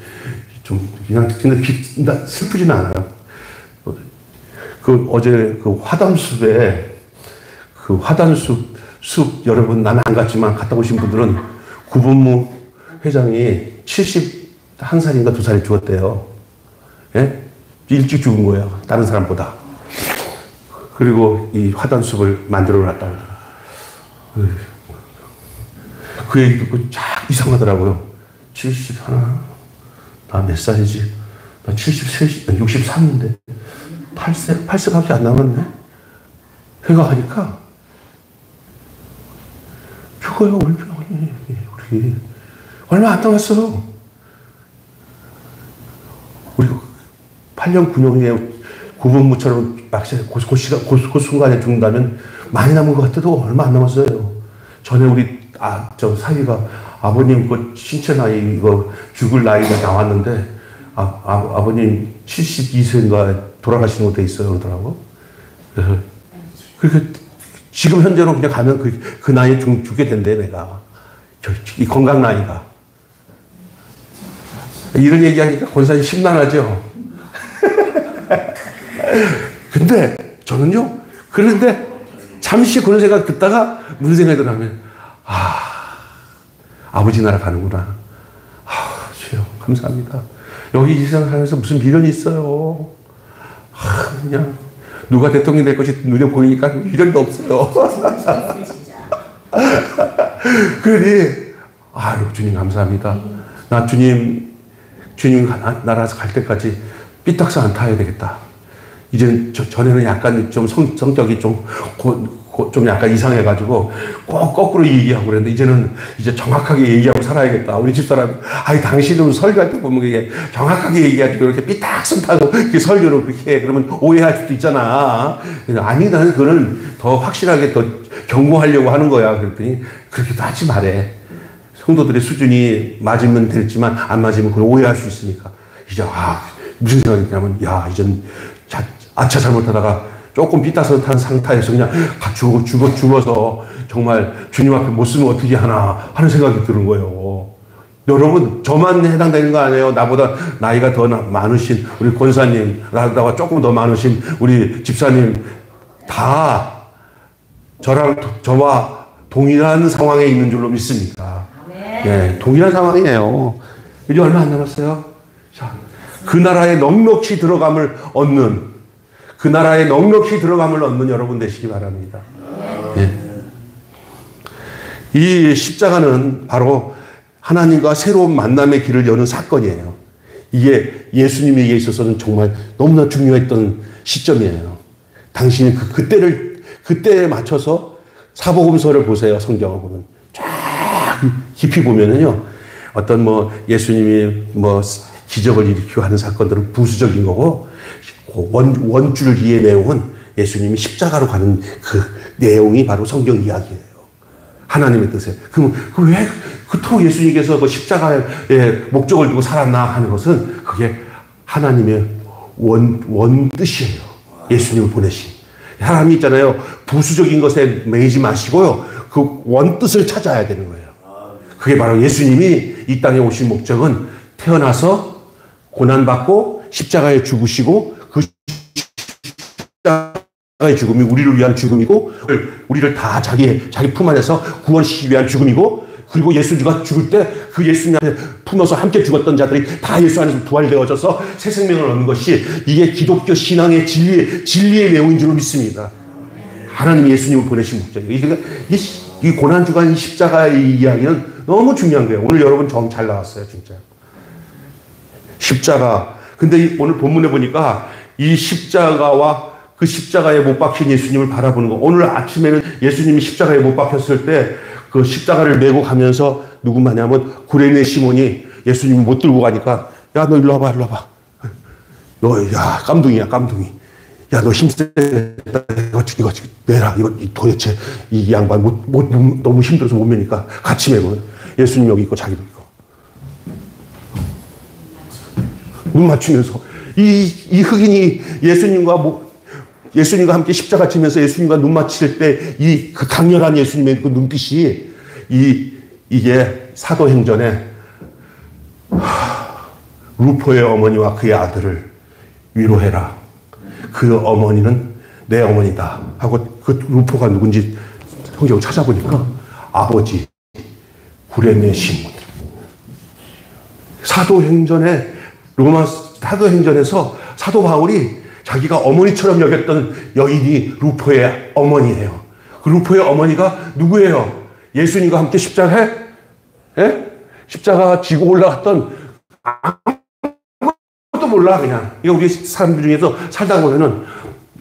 Speaker 1: 좀 그냥 슬프지는 않아요. 어제 화담숲에 화담숲 여러분 나는 안 갔지만 갔다 오신 분들은 구본무 회장이 71살인가 2살이 죽었대요. 예? 일찍 죽은 거예요. 다른 사람보다. 그리고 이 화담숲을 만들어 놨다. 그 얘기 듣고 쫙 이상하더라고요. 71? 나 몇 살이지? 나 73, 63인데 8세밖에 안 남았네? 생각하니까 죽어요. 우리 얼마 안 남았어. 우리 8년 9년에 구본무처럼 그 순간에 죽는다면 많이 남은 것 같아도 얼마 안 남았어요. 전에 우리 사위가 아버님 그 신체 나이 이거 죽을 나이가 나왔는데 아버님 72세인가 돌아가시는 것도 있어요 그러더라고. 그래서 지금 현재로 그냥 가면 그 나이에 죽게 된대 내가. 이 건강 나이가. 이런 얘기하니까 권사님 심란하죠. 근데 저는요. 그런데 잠시 그런 생각 듣다가 무슨 생각이 들어가면, 아버지 나라 가는구나. 주여, 감사합니다. 여기 이 세상 살면서 무슨 미련이 있어요. 그냥 누가 대통령 될 것이 눈에 보이니까 미련도 없어요. 그러니, 주님 감사합니다. 나 주님 나라에서 갈 때까지 삐딱서 안 타야 되겠다. 이제는 전에는 약간 좀 성격이 좀 약간 이상해가지고 꼭 거꾸로 얘기하고 그랬는데 이제 정확하게 얘기하고 살아야겠다. 우리 집사람, 당신은 설교할 때 보면 이게 정확하게 얘기하지 이렇게 삐딱선 타고 이렇게 설교를 그렇게 해. 그러면 오해할 수도 있잖아. 아니, 나는 그거는 더 확실하게 더 경고하려고 하는 거야. 그랬더니 그렇게도 하지 말해. 성도들의 수준이 맞으면 됐지만 안 맞으면 그걸 오해할 수 있으니까. 이제 무슨 생각이 있냐면 이젠 아차 잘못하다가 조금 삐딱선 탄 상태에서 그냥 죽어서 정말 주님 앞에 못 쓰면 어떻게 하나 하는 생각이 드는 거예요. 여러분, 저만 해당되는 거 아니에요? 나보다 나이가 더 많으신 우리 권사님, 나보다 조금 더 많으신 우리 집사님, 다 저와 동일한 상황에 있는 줄로 믿습니다. 네, 동일한 상황이에요. 이제 얼마 안 남았어요. 자, 그 나라에 넉넉히 들어감을 얻는 여러분 되시기 바랍니다. 네. 이 십자가는 바로 하나님과 새로운 만남의 길을 여는 사건이에요. 이게 예수님에게 있어서는 정말 너무나 중요했던 시점이에요. 당신이 그때에 맞춰서 사복음서를 보세요. 성경을 보면 쫙 깊이 보면은요, 어떤 예수님이 기적을 일으키고 하는 사건들은 부수적인 거고, 원줄기의 내용은 예수님이 십자가로 가는 그 내용이 바로 성경 이야기예요. 하나님의 뜻에. 그럼 왜 그토록 예수님께서 그 십자가의 목적을 두고 살았나 하는 것은 그게 하나님의 원 뜻이에요. 예수님을 보내신. 사람이 있잖아요. 부수적인 것에 매이지 마시고요. 그 원 뜻을 찾아야 되는 거예요. 그게 바로 예수님이 이 땅에 오신 목적은 태어나서 고난받고 십자가에 죽으시고, 그 십자가의 죽음이 우리를 위한 죽음이고, 우리를 다 자기 품 안에서 구원시키기 위한 죽음이고, 그리고 예수가 죽을 때 그 예수님 안에 품어서 함께 죽었던 자들이 다 예수 안에서 부활되어져서 새 생명을 얻는 것이, 이게 기독교 신앙의 진리의 내용인 줄 믿습니다. 하나님이 예수님을 보내신 목적이에요. 이 고난주간 십자가의 이야기는 너무 중요한 거예요. 오늘 여러분 정 잘 나왔어요, 진짜. 십자가. 근데 오늘 본문에 보니까 이 십자가와 그 십자가에 못 박힌 예수님을 바라보는 거. 오늘 아침에는 예수님이 십자가에 못 박혔을 때 그 십자가를 메고 가면서 누구 마냐면 구레네 시몬이 예수님을 못 들고 가니까, 야, 너 일로 와봐. 깜둥이야. 야, 너 힘세다. 이거 내라. 이거 도대체 이 양반 너무 힘들어서 못 메니까 같이 메고. 예수님 여기 있고 자기도 있고. 눈 맞추면서 이 흑인이 예수님과 함께 십자가 지면서 예수님과 눈 맞힐 때 그 강렬한 예수님의 그 눈빛이 이게 사도행전에 루포의 어머니와 그의 아들을 위로해라. 그 어머니는 내 어머니다 하고, 그 루포가 누군지 성경을 찾아보니까 아버지 구레네 시몬. 사도행전에서 사도 바울이 자기가 어머니처럼 여겼던 여인이 루포의 어머니예요. 그 루포의 어머니가 누구예요? 예수님과 함께 십자가 지고 올라갔던, 아무것도 몰라 그냥. 이거 우리 사람들 중에서 살다 보면은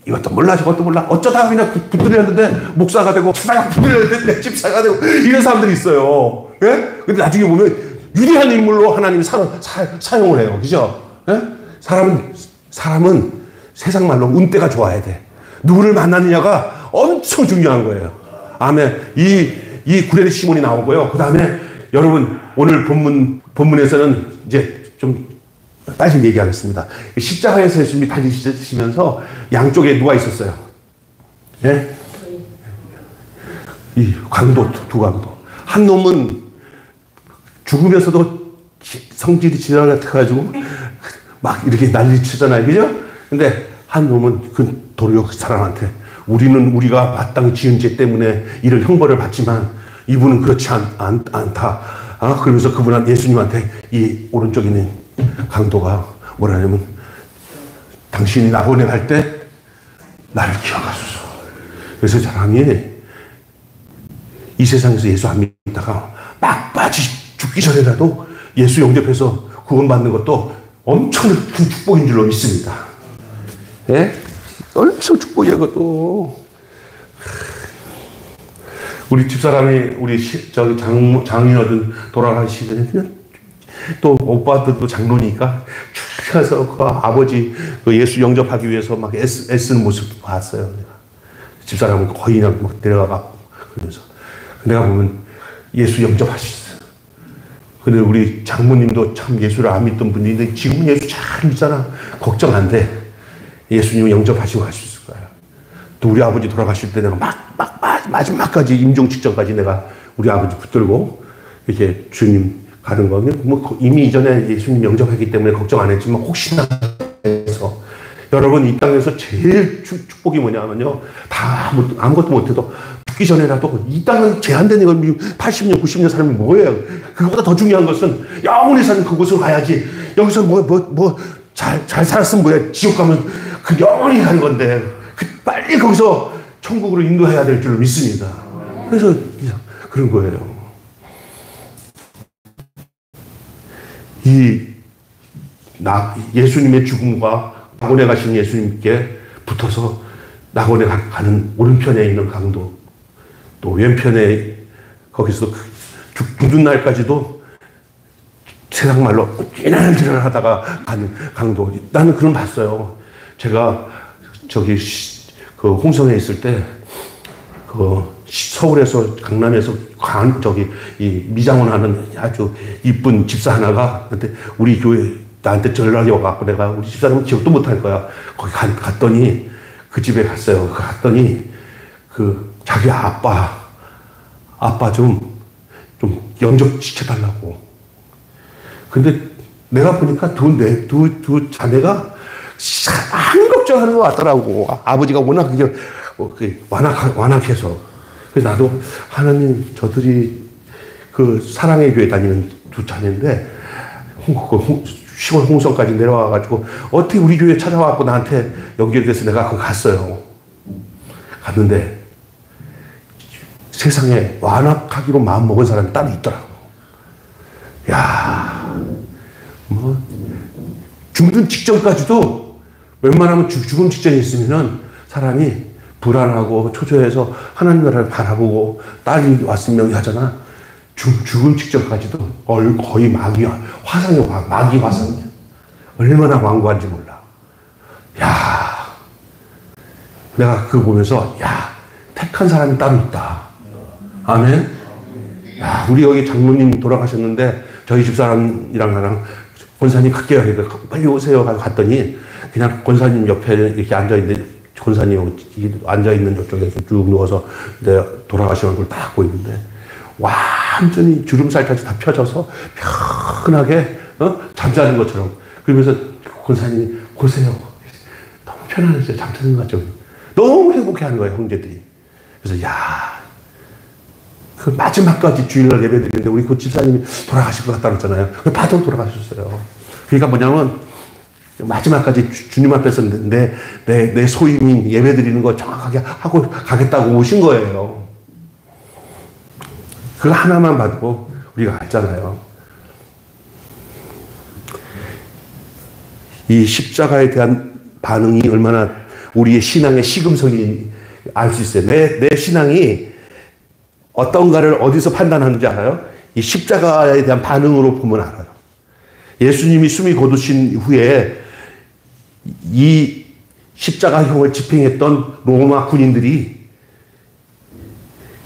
Speaker 1: 이것도 몰라 저것도 몰라 어쩌다가 그냥 붙들렸는데 목사가 되고, 붙들렸는데 집사가 되고, 이런 사람들이 있어요. 예? 근데 나중에 보면 위대한 인물로 하나님이 사용을 해요. 그죠? 예? 사람은 세상 말로 운때가 좋아야 돼. 누구를 만나느냐가 엄청 중요한 거예요. 아멘. 이 구레네 시몬이 나오고요. 그 다음에 여러분, 오늘 본문에서는 이제 좀 빨리 얘기하겠습니다. 십자가에서 예수님이 달리시면서 양쪽에 누가 있었어요? 예? 이 두 강도. 한 놈은 죽으면서도 성질이 지나가지고 막 이렇게 난리 치잖아요. 그죠? 근데 한 놈은 그 도리어 그 사람한테 우리는 우리가 마땅히 지은 죄 때문에 이런 형벌을 받지만 이분은 그렇지 않다. 그러면서 그분은 예수님한테 이 오른쪽에 있는 강도가 뭐라 하냐면 당신이 낙원에 갈 때 나를 기억하소서. 그래서 사람이 이 세상에서 예수 안 믿다가 막바지 죽기 전에라도 예수 영접해서 구원받는 것도 엄청난 큰 축복인 줄로 믿습니다. 예? 엄청 축복이야, 그것도. 우리 집사람이, 장인어른 돌아가시더니, 또 오빠들도 장로니까, 쭉 가서 그 아버지 그 예수 영접하기 위해서 막 애쓰는 모습도 봤어요. 집사람은 거의 그냥 막 내려가고, 그러면서. 내가 보면 예수 영접하셨어요. 근데 우리 장모님도 참 예수를 안 믿던 분인데 지금은 예수 잘 믿잖아. 걱정 안 돼. 예수님 영접하시고 갈 수 있을 거야. 또 우리 아버지 돌아가실 때 내가 마지막까지 임종 직전까지 내가 우리 아버지 붙들고 이렇게 주님 가는 거는 뭐 이미 이전에 예수님 영접했기 때문에 걱정 안 했지만 혹시나 해서 여러분 이 땅에서 제일 축복이 뭐냐면요. 다 아무것도 못해도 죽기 전에라도 이 땅은 제한된 걸 80년, 90년 사람이 뭐예요? 그거보다 더 중요한 것은 영원히 사는 그곳으로 가야지. 여기서 잘 살았으면 뭐야? 지옥 가면 그 영원히 가는 건데 빨리 거기서 천국으로 인도해야 될 줄 믿습니다. 그래서 그런 거예요. 예수님의 죽음과 낙원에 가신 예수님께 붙어서 낙원에 가는 오른편에 있는 강도, 또 왼편에 거기서 죽는 날까지도 세상 말로 찌날찌날 하다가 가는 강도. 나는 그런 거 봤어요. 제가 그 홍성에 있을 때, 서울에서, 강남에서 이 미장원 하는 아주 이쁜 집사 하나가 우리 교회 나한테 전화가 와갖고 내가 우리 집사람은 기억도 못할 거야. 거기 갔더니 그 집에 갔어요. 갔더니 자기 아빠 좀 영접 시켜달라고. 근데 내가 보니까 두 자매가 안 걱정하는 것 같더라고. 아버지가 워낙 완악해서. 그래서 나도 하나님 저들이 그 사랑의 교회 다니는 두 자매인데 시골 홍성까지 내려와가지고 어떻게 우리 교회 찾아와갖고 나한테 연결돼서 내가 거기 갔어요. 갔는데 세상에 완악하기로 마음먹은 사람이 따로 있더라고. 죽는 직전까지도 웬만하면 죽음 직전에 있으면은 사람이 불안하고 초조해서 하나님 나라를 바라보고 딸이 왔으면 하잖아. 죽음 직전까지도 거의 마귀 화상이야. 얼마나 완고한지 몰라. 내가 그거 보면서 택한 사람이 따로 있다. 아멘. 우리 여기 장로님 돌아가셨는데 저희 집사람이랑 나랑 권사님 갈게요. 빨리 오세요. 갔더니 그냥 권사님 옆에 이렇게 앉아있는데 권사님 앉아있는 저쪽에 쭉 누워서 돌아가신 얼굴 딱 보이는데 완전히 주름살까지 다 펴져서 편하게 잠자는 것처럼. 그러면서 권사님이 보세요. 너무 편안했어요. 잠드는 것 같죠. 너무 행복해하는 거예요, 형제들이. 그래서 그 마지막까지 주일날 예배 드리는데 우리 그 집사님이 돌아가실 것 같다고 했잖아요. 바로 돌아가셨어요. 그러니까 뭐냐면 마지막까지 주님 앞에서 내 소임인 예배 드리는 거 정확하게 하고 가겠다고 오신 거예요. 그거 하나만 봐도 우리가 알잖아요. 이 십자가에 대한 반응이 얼마나 우리의 신앙의 시금석이 알 수 있어요. 내 신앙이 어떤가를 어디서 판단하는지 알아요? 이 십자가에 대한 반응으로 보면 알아요. 예수님이 숨이 거두신 후에 이 십자가형을 집행했던 로마 군인들이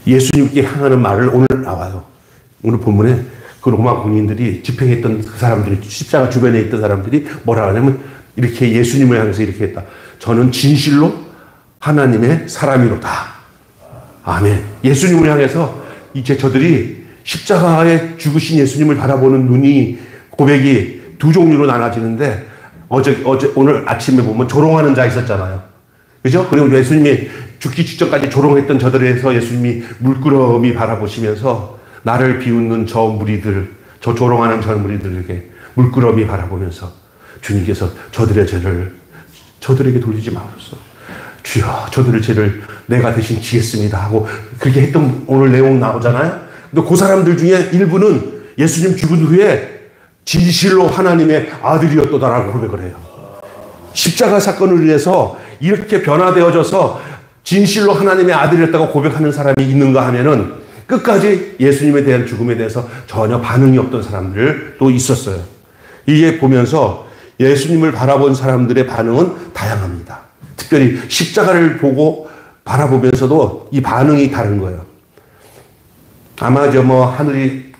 Speaker 1: 예수님께 향하는 말을 오늘 나와요. 오늘 본문에 그 로마 군인들이 집행했던 그 사람들이, 십자가 주변에 있던 사람들이 뭐라 하냐면 이렇게 예수님을 향해서 이렇게 했다. 저는 진실로 하나님의 사람이로다. 아멘. 예수님을 향해서 이제 저들이 십자가에 죽으신 예수님을 바라보는 고백이 두 종류로 나눠지는데 오늘 아침에 보면 조롱하는 자 있었잖아요. 그죠? 그리고 예수님이 죽기 직전까지 조롱했던 저들에서 예수님이 물끄러미 바라보시면서 나를 비웃는 저 무리들, 저 조롱하는 저 무리들에게 물끄러미 바라보면서 주님께서 저들의 죄를 저들에게 돌리지 마옵소서. 주여, 저들의 죄를 내가 대신 지겠습니다 하고 그렇게 했던 오늘 내용 나오잖아요. 근데 그 사람들 중에 일부는 예수님 죽은 후에 진실로 하나님의 아들이었도다라고 고백을 해요. 십자가 사건을 위해서 이렇게 변화되어져서 진실로 하나님의 아들이었다고 고백하는 사람이 있는가 하면은 끝까지 예수님에 대한 죽음에 대해서 전혀 반응이 없던 사람들도 있었어요. 이게 보면서 예수님을 바라본 사람들의 반응은 다양합니다. 특별히 십자가를 보고 바라보면서도 이 반응이 다른 거예요. 아마 하늘이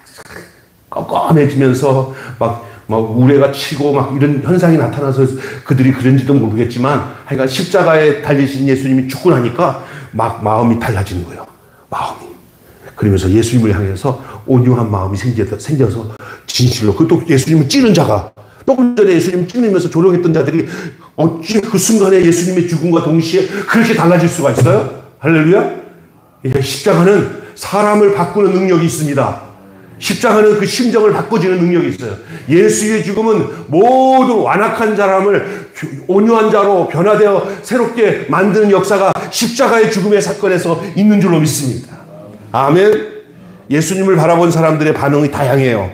Speaker 1: 껌껌해지면서 막 우레가 치고 막 이런 현상이 나타나서 그들이 그런지도 모르겠지만 하여간 십자가에 달리신 예수님이 죽고 나니까 막 마음이 달라지는 거예요. 마음이. 그러면서 예수님을 향해서 온유한 마음이 생겨서 진실로 그것도 예수님을 찌른 자가 조금 전에 예수님 찔리면서 조롱했던 자들이 어찌 그 순간에 예수님의 죽음과 동시에 그렇게 달라질 수가 있어요? 할렐루야? 십자가는 사람을 바꾸는 능력이 있습니다. 십자가는 그 심정을 바꿔주는 능력이 있어요. 예수의 죽음은 모두 완악한 사람을 온유한 자로 변화되어 새롭게 만드는 역사가 십자가의 죽음의 사건에서 있는 줄로 믿습니다. 아멘. 예수님을 바라본 사람들의 반응이 다양해요.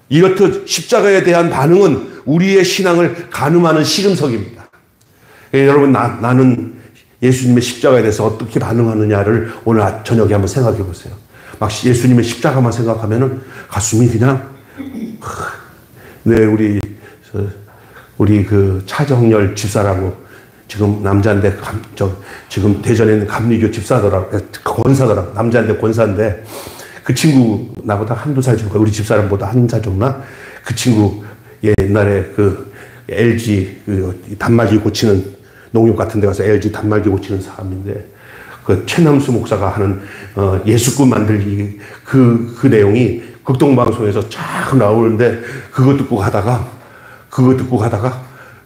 Speaker 1: 이렇듯 십자가에 대한 반응은 우리의 신앙을 가늠하는 시금석입니다. 여러분, 나는 예수님의 십자가에 대해서 어떻게 반응하느냐를 오늘 저녁에 한번 생각해 보세요. 막 예수님의 십자가만 생각하면은 가슴이 그냥, 네, 우리 그 차정열 집사라고 지금 남자인데, 지금 대전에 있는 감리교 권사더라고. 남자인데 권사인데, 그 친구 나보다 한두 살 정도, 우리 집사람보다 한 살 정도나, 그 친구 옛날에 그 LG 단말기 고치는 농협 같은 데 가서 LG 단말기 고치는 사람인데, 그 최남수 목사가 하는 예수꾼 만들기 그 내용이 극동방송에서 쫙 나오는데 그거 듣고 가다가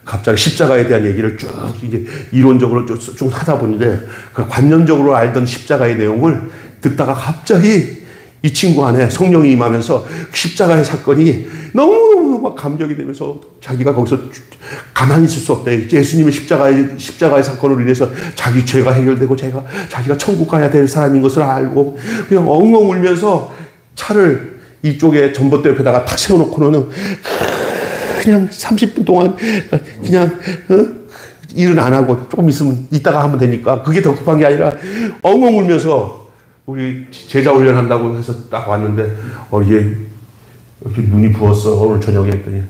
Speaker 1: 갑자기 십자가에 대한 얘기를 쭉 이게 이론적으로 쭉 하다 보는데 그 관념적으로 알던 십자가의 내용을 듣다가 갑자기 이 친구 안에 성령이 임하면서 십자가의 사건이 너무 막 감격이 되면서 자기가 거기서 가만히 있을 수 없대. 예수님의 십자가의 사건으로 인해서 자기 죄가 해결되고 자기가 천국 가야 될 사람인 것을 알고 그냥 엉엉 울면서 차를 이쪽에 전봇대 옆에다가 탁 세워놓고는 그냥 30분 동안 그냥 일은 안 하고 조금 있으면 이따가 하면 되니까 그게 더 급한 게 아니라 엉엉 울면서 우리 제자 훈련한다고 해서 딱 왔는데 얘 이렇게 눈이 부었어. 오늘 저녁에 했더니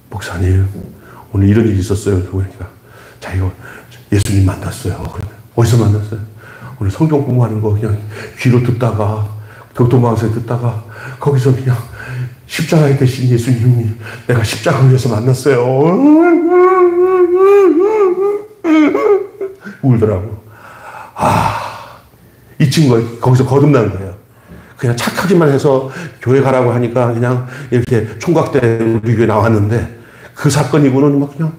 Speaker 1: 목사님 오늘 이런 일이 있었어요. 그러니까 자기가 예수님 만났어요. 어디서 만났어요? 오늘 성경 공부하는 거 그냥 귀로 듣다가 교통방송에 듣다가 거기서 그냥 십자가에 대신 예수님이 내가 십자가를 위해서 만났어요. 울더라고. 이 친구가 거기서 거듭난 거예요. 그냥 착하기만 해서 교회 가라고 하니까 그냥 이렇게 총각대 우리 교회 나왔는데 그 사건이고는 막 그냥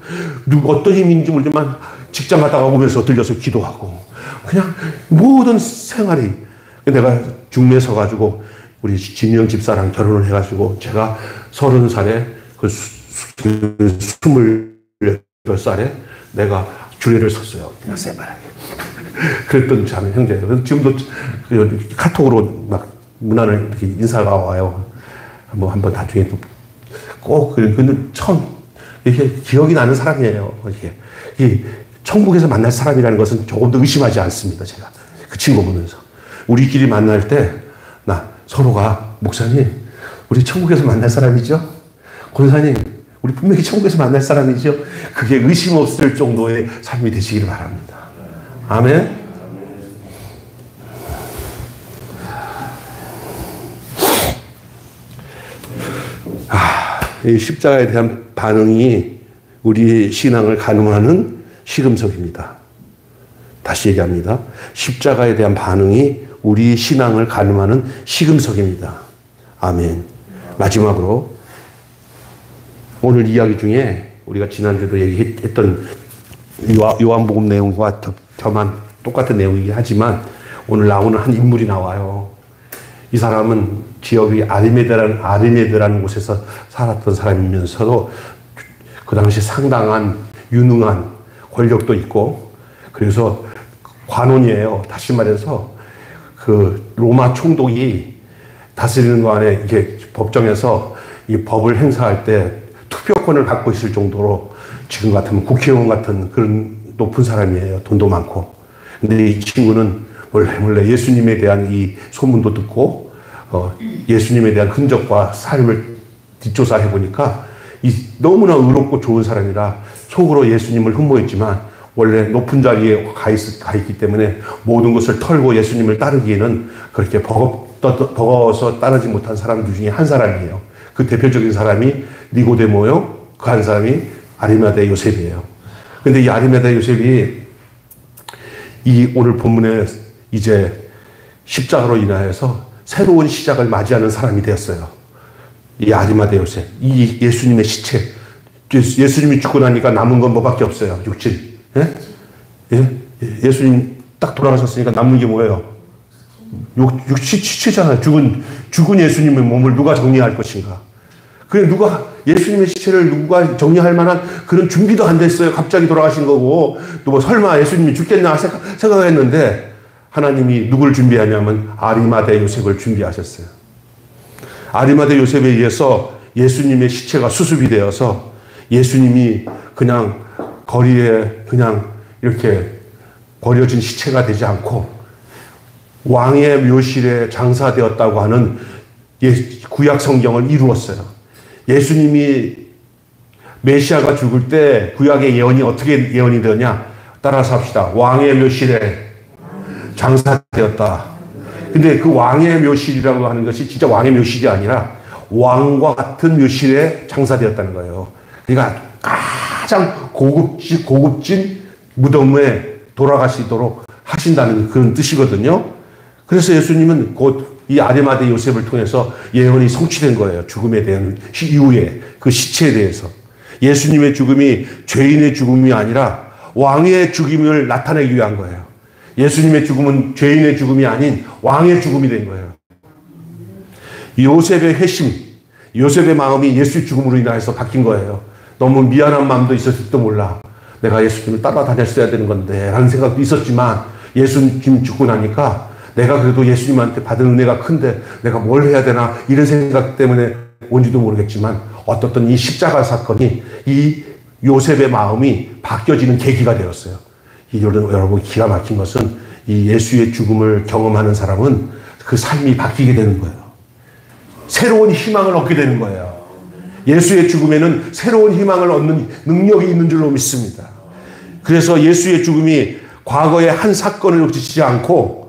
Speaker 1: 어떤 힘인지 모르지만 직장 갔다가 오면서 들려서 기도하고 그냥 모든 생활이 내가 중매에 서가지고 우리 진영 집사랑 결혼을 해가지고 제가 30살에 그 28살에 내가 주례를 섰어요. 그냥 새빨하게. 그랬던 자매 형제. 지금도 카톡으로 막 문안을 이렇게 인사가 와요. 한번 나중에 꼭 그는 처음 이렇게 기억이 나는 사람이에요. 이게 천국에서 만날 사람이라는 것은 조금도 의심하지 않습니다. 제가 그 친구 보면서 우리끼리 만날 때 서로가 목사님 우리 천국에서 만날 사람이죠? 권사님 우리 분명히 천국에서 만날 사람이죠? 그게 의심 없을 정도의 삶이 되시기를 바랍니다. 아멘. 이 십자가에 대한 반응이 우리의 신앙을 가늠하는 시금석입니다. 다시 얘기합니다. 십자가에 대한 반응이 우리 신앙을 가늠하는 시금석입니다. 아멘. 마지막으로 오늘 이야기 중에 우리가 지난주에도 얘기했던 요한복음 내용과 또 똑같은 내용이긴 하지만 오늘 나오는 한 인물이 나와요. 이 사람은 지역이 아리메드라는 곳에서 살았던 사람이면서도 그 당시 상당한 유능한 권력도 있고, 그래서 관원이에요. 다시 말해서 그 로마 총독이 다스리는 거 안에 이게 법정에서 이 법을 행사할 때 투표권을 갖고 있을 정도로 지금 같으면 국회의원 같은 그런 높은 사람이에요. 돈도 많고. 근데 이 친구는 몰래 예수님에 대한 이 소문도 듣고, 예수님에 대한 흔적과 삶을 뒷조사해 보니까 너무나 의롭고 좋은 사람이라 속으로 예수님을 흠모했지만 원래 높은 자리에 가 있기 때문에 모든 것을 털고 예수님을 따르기에는 그렇게 버거워서 따르지 못한 사람들 중에 한 사람이에요. 그 대표적인 사람이 니고데모요. 그 한 사람이 아리마대 요셉이에요. 근데 이 아리마대 요셉이 이 오늘 본문에 이제 십자가로 인하여서 새로운 시작을 맞이하는 사람이 되었어요. 이 아리마대 요셉, 이 예수님의 시체, 예수님이 죽고 나니까 남은 건 뭐밖에 없어요. 육질. 예? 예수님 딱 돌아가셨으니까 남는 게 뭐예요? 시체잖아요. 죽은 예수님의 몸을 누가 정리할 것인가? 그래, 예수님의 시체를 누가 정리할 만한 그런 준비도 안 됐어요. 갑자기 돌아가신 거고, 또 뭐 설마 예수님이 죽겠나 생각했는데, 하나님이 누굴 준비하냐면 아리마대 요셉을 준비하셨어요. 아리마대 요셉에 의해서 예수님의 시체가 수습이 되어서 예수님이 그냥 거리에 그냥 이렇게 버려진 시체가 되지 않고 왕의 묘실에 장사되었다고 하는 구약 성경을 이루었어요. 예수님이 메시아가 죽을 때 구약의 예언이 어떻게 예언이 되었냐? 따라서 합시다. 왕의 묘실에 장사되었다. 근데 그 왕의 묘실이라고 하는 것이 진짜 왕의 묘실이 아니라 왕과 같은 묘실에 장사되었다는 거예요. 그러니까 가장 고급진 무덤에 돌아가시도록 하신다는 그런 뜻이거든요. 그래서 예수님은 곧 이 아리마대 요셉을 통해서 예언이 성취된 거예요. 죽음에 대한 이후에 그 시체에 대해서. 예수님의 죽음이 죄인의 죽음이 아니라 왕의 죽음을 나타내기 위한 거예요. 예수님의 죽음은 죄인의 죽음이 아닌 왕의 죽음이 된 거예요. 요셉의 회심, 요셉의 마음이 예수의 죽음으로 인해서 바뀐 거예요. 너무 미안한 마음도 있었을지도 몰라. 내가 예수님을 따라다녔어야 되는 건데 라는 생각도 있었지만 예수님 죽고 나니까 내가 그래도 예수님한테 받은 은혜가 큰데 내가 뭘 해야 되나 이런 생각 때문에 뭔지도 모르겠지만 어떻든 이 십자가 사건이 이 요셉의 마음이 바뀌어지는 계기가 되었어요. 여러분 기가 막힌 것은 이 예수의 죽음을 경험하는 사람은 그 삶이 바뀌게 되는 거예요. 새로운 희망을 얻게 되는 거예요. 예수의 죽음에는 새로운 희망을 얻는 능력이 있는 줄로 믿습니다. 그래서 예수의 죽음이 과거의 한 사건을 그치지 않고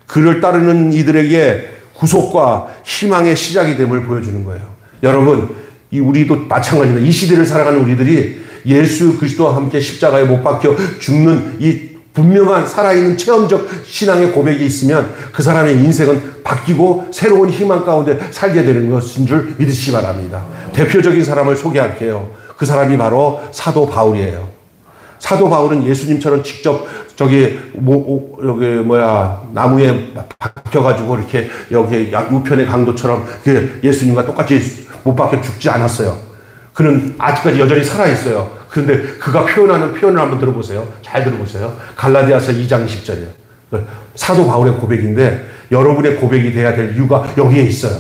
Speaker 1: 그를 따르는 이들에게 구속과 희망의 시작이 됨을 보여주는 거예요. 여러분, 우리도 마찬가지입니다. 이 시대를 살아가는 우리들이 예수 그리스도와 함께 십자가에 못 박혀 죽는 이 분명한 살아있는 체험적 신앙의 고백이 있으면 그 사람의 인생은 바뀌고 새로운 희망 가운데 살게 되는 것인 줄 믿으시기 바랍니다. 대표적인 사람을 소개할게요. 그 사람이 바로 사도 바울이에요. 사도 바울은 예수님처럼 직접 나무에 박혀가지고 이렇게 여기 우편의 강도처럼 예수님과 똑같이 못 박혀 죽지 않았어요. 그는 아직까지 여전히 살아있어요. 그런데 그가 표현하는 표현을 한번 들어보세요. 잘 들어보세요. 갈라디아서 2장 10절이에요. 사도 바울의 고백인데 여러분의 고백이 돼야 될 이유가 여기에 있어요.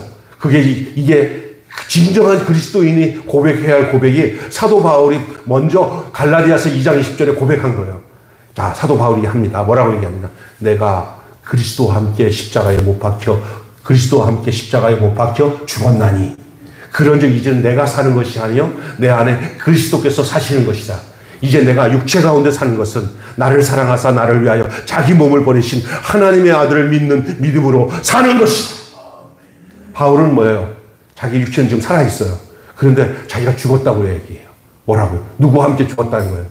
Speaker 1: 이게 진정한 그리스도인이 고백해야 할 고백이 사도 바울이 먼저 갈라디아서 2장 20절에 고백한 거예요. 자, 사도 바울이 합니다. 뭐라고 얘기합니다. 내가 그리스도와 함께 십자가에 못 박혀 죽었나니 그런즉 이제는 내가 사는 것이 아니요 내 안에 그리스도께서 사시는 것이다. 이제 내가 육체 가운데 사는 것은 나를 사랑하사 나를 위하여 자기 몸을 버리신 하나님의 아들을 믿는 믿음으로 사는 것이다. 바울은 뭐예요? 자기 육체는 지금 살아있어요. 그런데 자기가 죽었다고 얘기해요. 뭐라고요? 누구와 함께 죽었다는 거예요?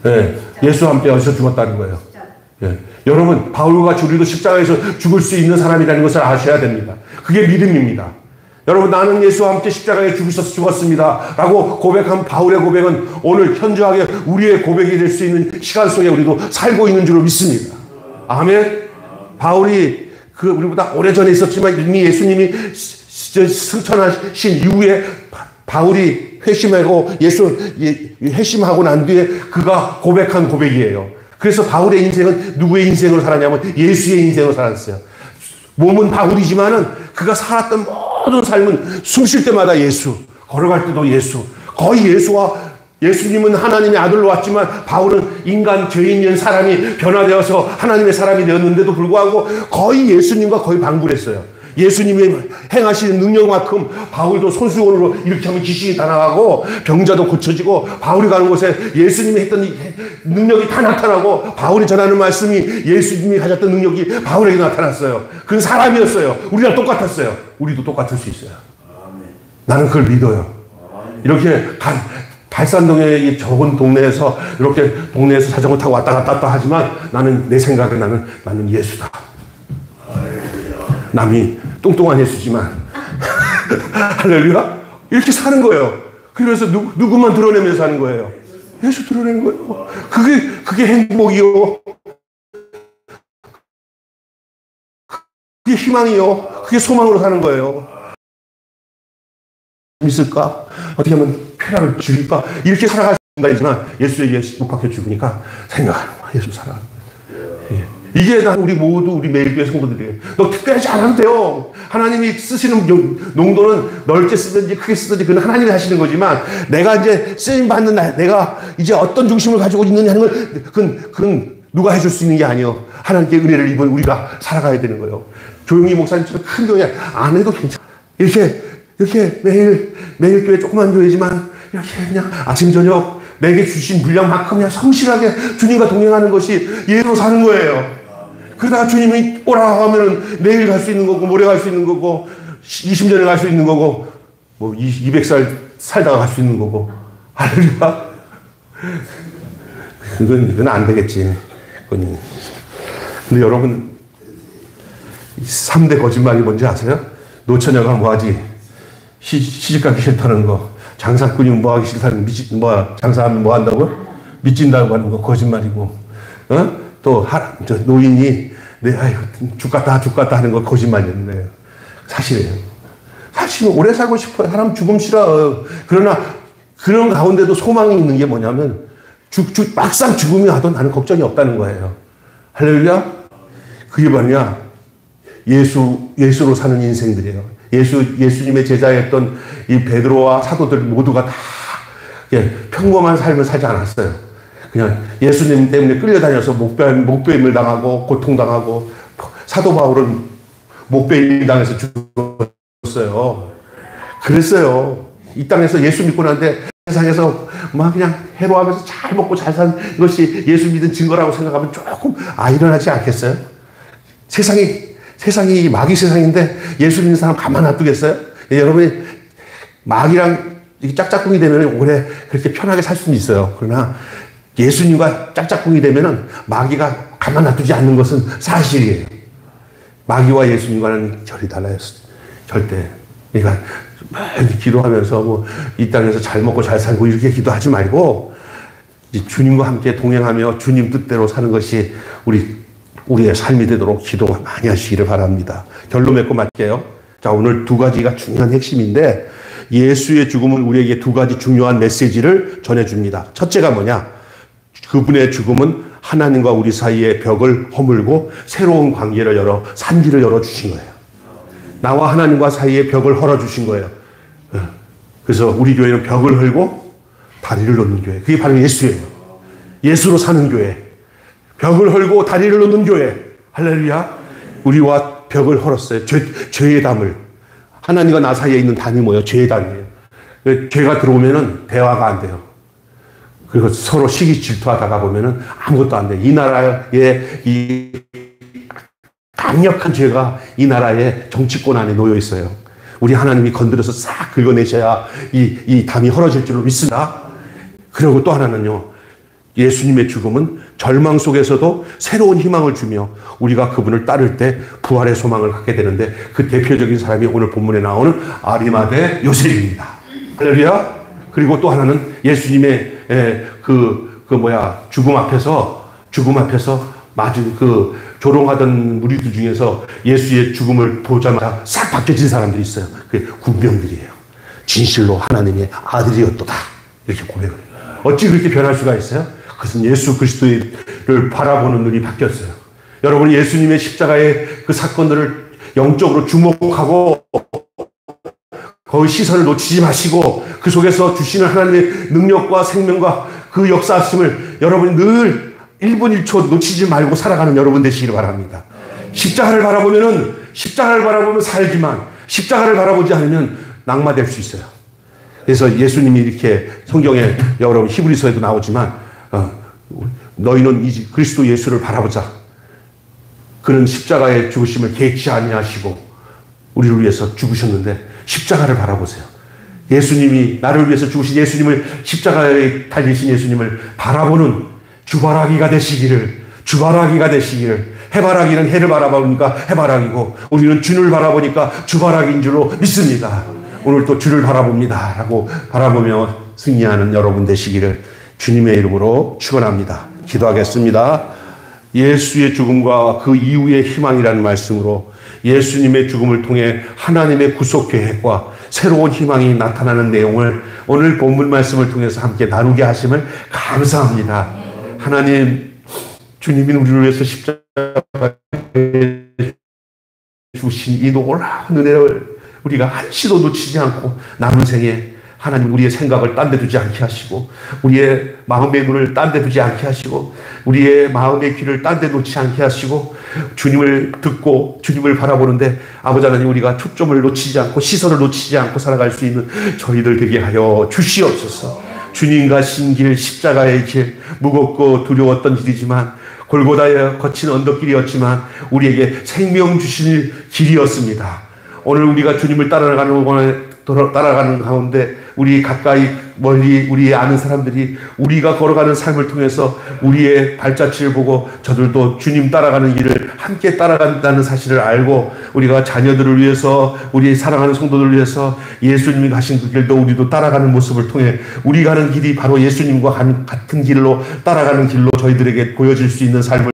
Speaker 1: 네, 예수와 함께 어디서 죽었다는 거예요? 네. 여러분, 바울과 같이 우리도 십자가에서 죽을 수 있는 사람이라는 것을 아셔야 됩니다. 그게 믿음입니다. 여러분, 나는 예수와 함께 십자가에 죽으셔서 죽었습니다 라고 고백한 바울의 고백은 오늘 현저하게 우리의 고백이 될 수 있는 시간 속에 우리도 살고 있는 줄로 믿습니다. 아멘. 바울이 우리보다 오래전에 있었지만 이미 예수님이 승천하신 이후에 바울이 회심하고 난 뒤에 그가 고백한 고백이에요. 그래서 바울의 인생은 누구의 인생으로 살았냐면 예수의 인생으로 살았어요. 몸은 바울이지만은 그가 살았던 모든 삶은 숨 쉴 때마다 예수, 걸어갈 때도 예수, 거의 예수님은 하나님의 아들로 왔지만 바울은 인간 죄인인 사람이 변화되어서 하나님의 사람이 되었는데도 불구하고 거의 예수님과 거의 방불했어요. 예수님이 행하시는 능력만큼 바울도 손수건으로 이렇게 하면 귀신이 다 나가고 병자도 고쳐지고 바울이 가는 곳에 예수님이 했던 능력이 다 나타나고 바울이 전하는 말씀이 예수님이 가졌던 능력이 바울에게 나타났어요. 그건 사람이었어요. 우리랑 똑같았어요. 우리도 똑같을 수 있어요. 나는 그걸 믿어요. 이렇게 발산동의 이 적은 동네에서 이렇게 동네에서 자전거 타고 왔다 갔다 하지만 나는 내 생각에 나는 예수다. 남이 뚱뚱한 예수지만 할렐루야 이렇게 사는 거예요. 그래서 누구만 드러내면서 사는 거예요. 예수 드러내는 거예요. 그게 행복이요. 그게 희망이요. 그게 소망으로 사는 거예요. 있을까? 어떻게 하면 쾌락을 줄일까? 이렇게 살아갈 순간이지만 예수에게 못 박혀 죽으니까 생각하는 거야. 예수 살아. 예. 이게 우리 모두 우리 매일교회 성도들이에요. 너 특별하지 않아도 돼요. 하나님이 쓰시는 농도는 넓게 쓰든지 크게 쓰든지 그건 하나님이 하시는 거지만 내가 이제 쓰임 받는 내가 이제 어떤 중심을 가지고 있느냐 하는 건 그건 누가 해줄 수 있는 게 아니에요. 하나님께 은혜를 입은 우리가 살아가야 되는 거예요. 조용히 목사님처럼 큰 교회 안 해도 괜찮아. 이렇게 매일 교회 조그만 교회지만 이렇게 그냥 아침 저녁 내게 주신 분량만큼 그냥 성실하게 주님과 동행하는 것이 예로 사는 거예요. 그러다가 주님이 오라고 하면 내일 갈 수 있는 거고 모레 갈 수 있는 거고 20년에 갈 수 있는 거고 뭐 200살 살다가 갈 수 있는 거고 할렐루야. 그건 안 되겠지. 근데 여러분 3대 거짓말이 뭔지 아세요? 노처녀가 뭐하지? 시집가기 싫다는 거, 장사꾼이 뭐하기 싫다는 장사하면 뭐 한다고? 미친다고 하는 거 거짓말이고, 또 노인이 죽 같다 하는 거 거짓말이었는데 사실이에요. 사실은 오래 살고 싶어요. 사람 죽음 싫어. 그러나 그런 가운데도 소망이 있는 게 뭐냐면 막상 죽음이 와도 나는 걱정이 없다는 거예요. 할렐루야. 그게 뭐냐? 예수로 사는 인생들이에요. 예수님의 제자였던 이 베드로와 사도들 모두가 다 평범한 삶을 살지 않았어요. 그냥 예수님 때문에 끌려다녀서 목배임을 당하고 고통당하고 사도 바울은 목배임 당해서 죽었어요. 그랬어요. 이 땅에서 예수 믿고 난데 세상에서 막 그냥 해로하면서 잘 먹고 잘 사는 것이 예수 믿은 증거라고 생각하면 조금 아이러니하지 않겠어요? 세상이 마귀 세상인데 예수 믿는 사람 가만 놔두겠어요? 여러분이 마귀랑 짝짝꿍이 되면 오래 그렇게 편하게 살 수는 있어요. 그러나 예수님과 짝짝꿍이 되면은 마귀가 가만 놔두지 않는 것은 사실이에요. 마귀와 예수님과는 결이 달라요. 절대. 그러니까 기도하면서 뭐 이 땅에서 잘 먹고 잘 살고 이렇게 기도하지 말고 주님과 함께 동행하며 주님 뜻대로 사는 것이 우리의 삶이 되도록 기도 많이 하시기를 바랍니다. 결론 맺고 말게요. 자, 오늘 두 가지가 중요한 핵심인데 예수의 죽음은 우리에게 두 가지 중요한 메시지를 전해줍니다. 첫째가 뭐냐? 그분의 죽음은 하나님과 우리 사이의 벽을 허물고 새로운 관계를 산지를 열어주신 거예요. 나와 하나님과 사이의 벽을 헐어주신 거예요. 그래서 우리 교회는 벽을 헐고 다리를 놓는 교회. 그게 바로 예수예요. 예수로 사는 교회. 벽을 헐고 다리를 놓는 교회. 할렐루야. 우리와 벽을 헐었어요. 죄의 담을. 하나님과 나 사이에 있는 담이 뭐예요? 죄의 담이에요. 죄가 들어오면은 대화가 안 돼요. 그리고 서로 시기 질투하다가 보면은 아무것도 안 돼. 이 나라의 이 강력한 죄가 이 나라의 정치권 안에 놓여 있어요. 우리 하나님이 건드려서 싹 긁어내셔야 이 담이 헐어질 줄로 믿습니다. 그리고 또 하나는요. 예수님의 죽음은 절망 속에서도 새로운 희망을 주며 우리가 그분을 따를 때 부활의 소망을 갖게 되는데 그 대표적인 사람이 오늘 본문에 나오는 아리마대 요셉입니다. 할렐루야. 그리고 또 하나는 예수님의 죽음 앞에서 맞은 조롱하던 무리들 중에서 예수의 죽음을 보자마자 싹 바뀌어진 사람들이 있어요. 그게 군병들이에요. 진실로 하나님의 아들이었도다. 이렇게 고백을 해요. 어찌 그렇게 변할 수가 있어요? 그것은 예수 그리스도를 바라보는 눈이 바뀌었어요. 여러분, 예수님의 십자가의 그 사건들을 영적으로 주목하고 거의 시선을 놓치지 마시고 그 속에서 주시는 하나님의 능력과 생명과 그 역사하심을 여러분이 늘 1분 1초 놓치지 말고 살아가는 여러분 되시기를 바랍니다. 십자가를 바라보면 살지만 십자가를 바라보지 않으면 낙마될 수 있어요. 그래서 예수님이 이렇게 성경에 여러분 히브리서에도 나오지만 너희는 이 그리스도 예수를 바라보자. 그는 십자가의 죽으심을 개의치 아니하시고 우리를 위해서 죽으셨는데 십자가를 바라보세요. 예수님이 나를 위해서 죽으신 예수님을 십자가에 달리신 예수님을 바라보는 주바라기가 되시기를. 해바라기는 해를 바라보니까 해바라기고 우리는 주를 바라보니까 주바라기인 줄로 믿습니다. 오늘 또 주를 바라봅니다 라고 바라보며 승리하는 여러분 되시기를 주님의 이름으로 축원합니다. 기도하겠습니다. 예수의 죽음과 그 이후의 희망이라는 말씀으로 예수님의 죽음을 통해 하나님의 구속 계획과 새로운 희망이 나타나는 내용을 오늘 본문 말씀을 통해서 함께 나누게 하심을 감사합니다. 하나님, 주님이 우리를 위해서 십자가에 주신 이 놀라운 은혜를 우리가 한시도 놓치지 않고 남은 생에 하나님 우리의 생각을 딴 데 두지 않게 하시고 우리의 마음의 눈을 딴 데 두지 않게 하시고 우리의 마음의 귀를 딴 데 놓지 않게 하시고 주님을 듣고 주님을 바라보는데 아버지 하나님 우리가 초점을 놓치지 않고 시선을 놓치지 않고 살아갈 수 있는 저희들 되게 하여 주시옵소서. 주님 가신 길 십자가의 길 무겁고 두려웠던 길이지만 골고다의 거친 언덕길이었지만 우리에게 생명 주실 길이었습니다. 오늘 우리가 주님을 따라가는 가운데 우리 가까이 멀리 우리 아는 사람들이 우리가 걸어가는 삶을 통해서 우리의 발자취를 보고 저들도 주님 따라가는 길을 함께 따라간다는 사실을 알고 우리가 자녀들을 위해서 우리 사랑하는 성도들을 위해서 예수님이 가신 그 길도 우리도 따라가는 모습을 통해 우리 가는 길이 바로 예수님과 같은 길로 따라가는 길로 저희들에게 보여질 수 있는 삶을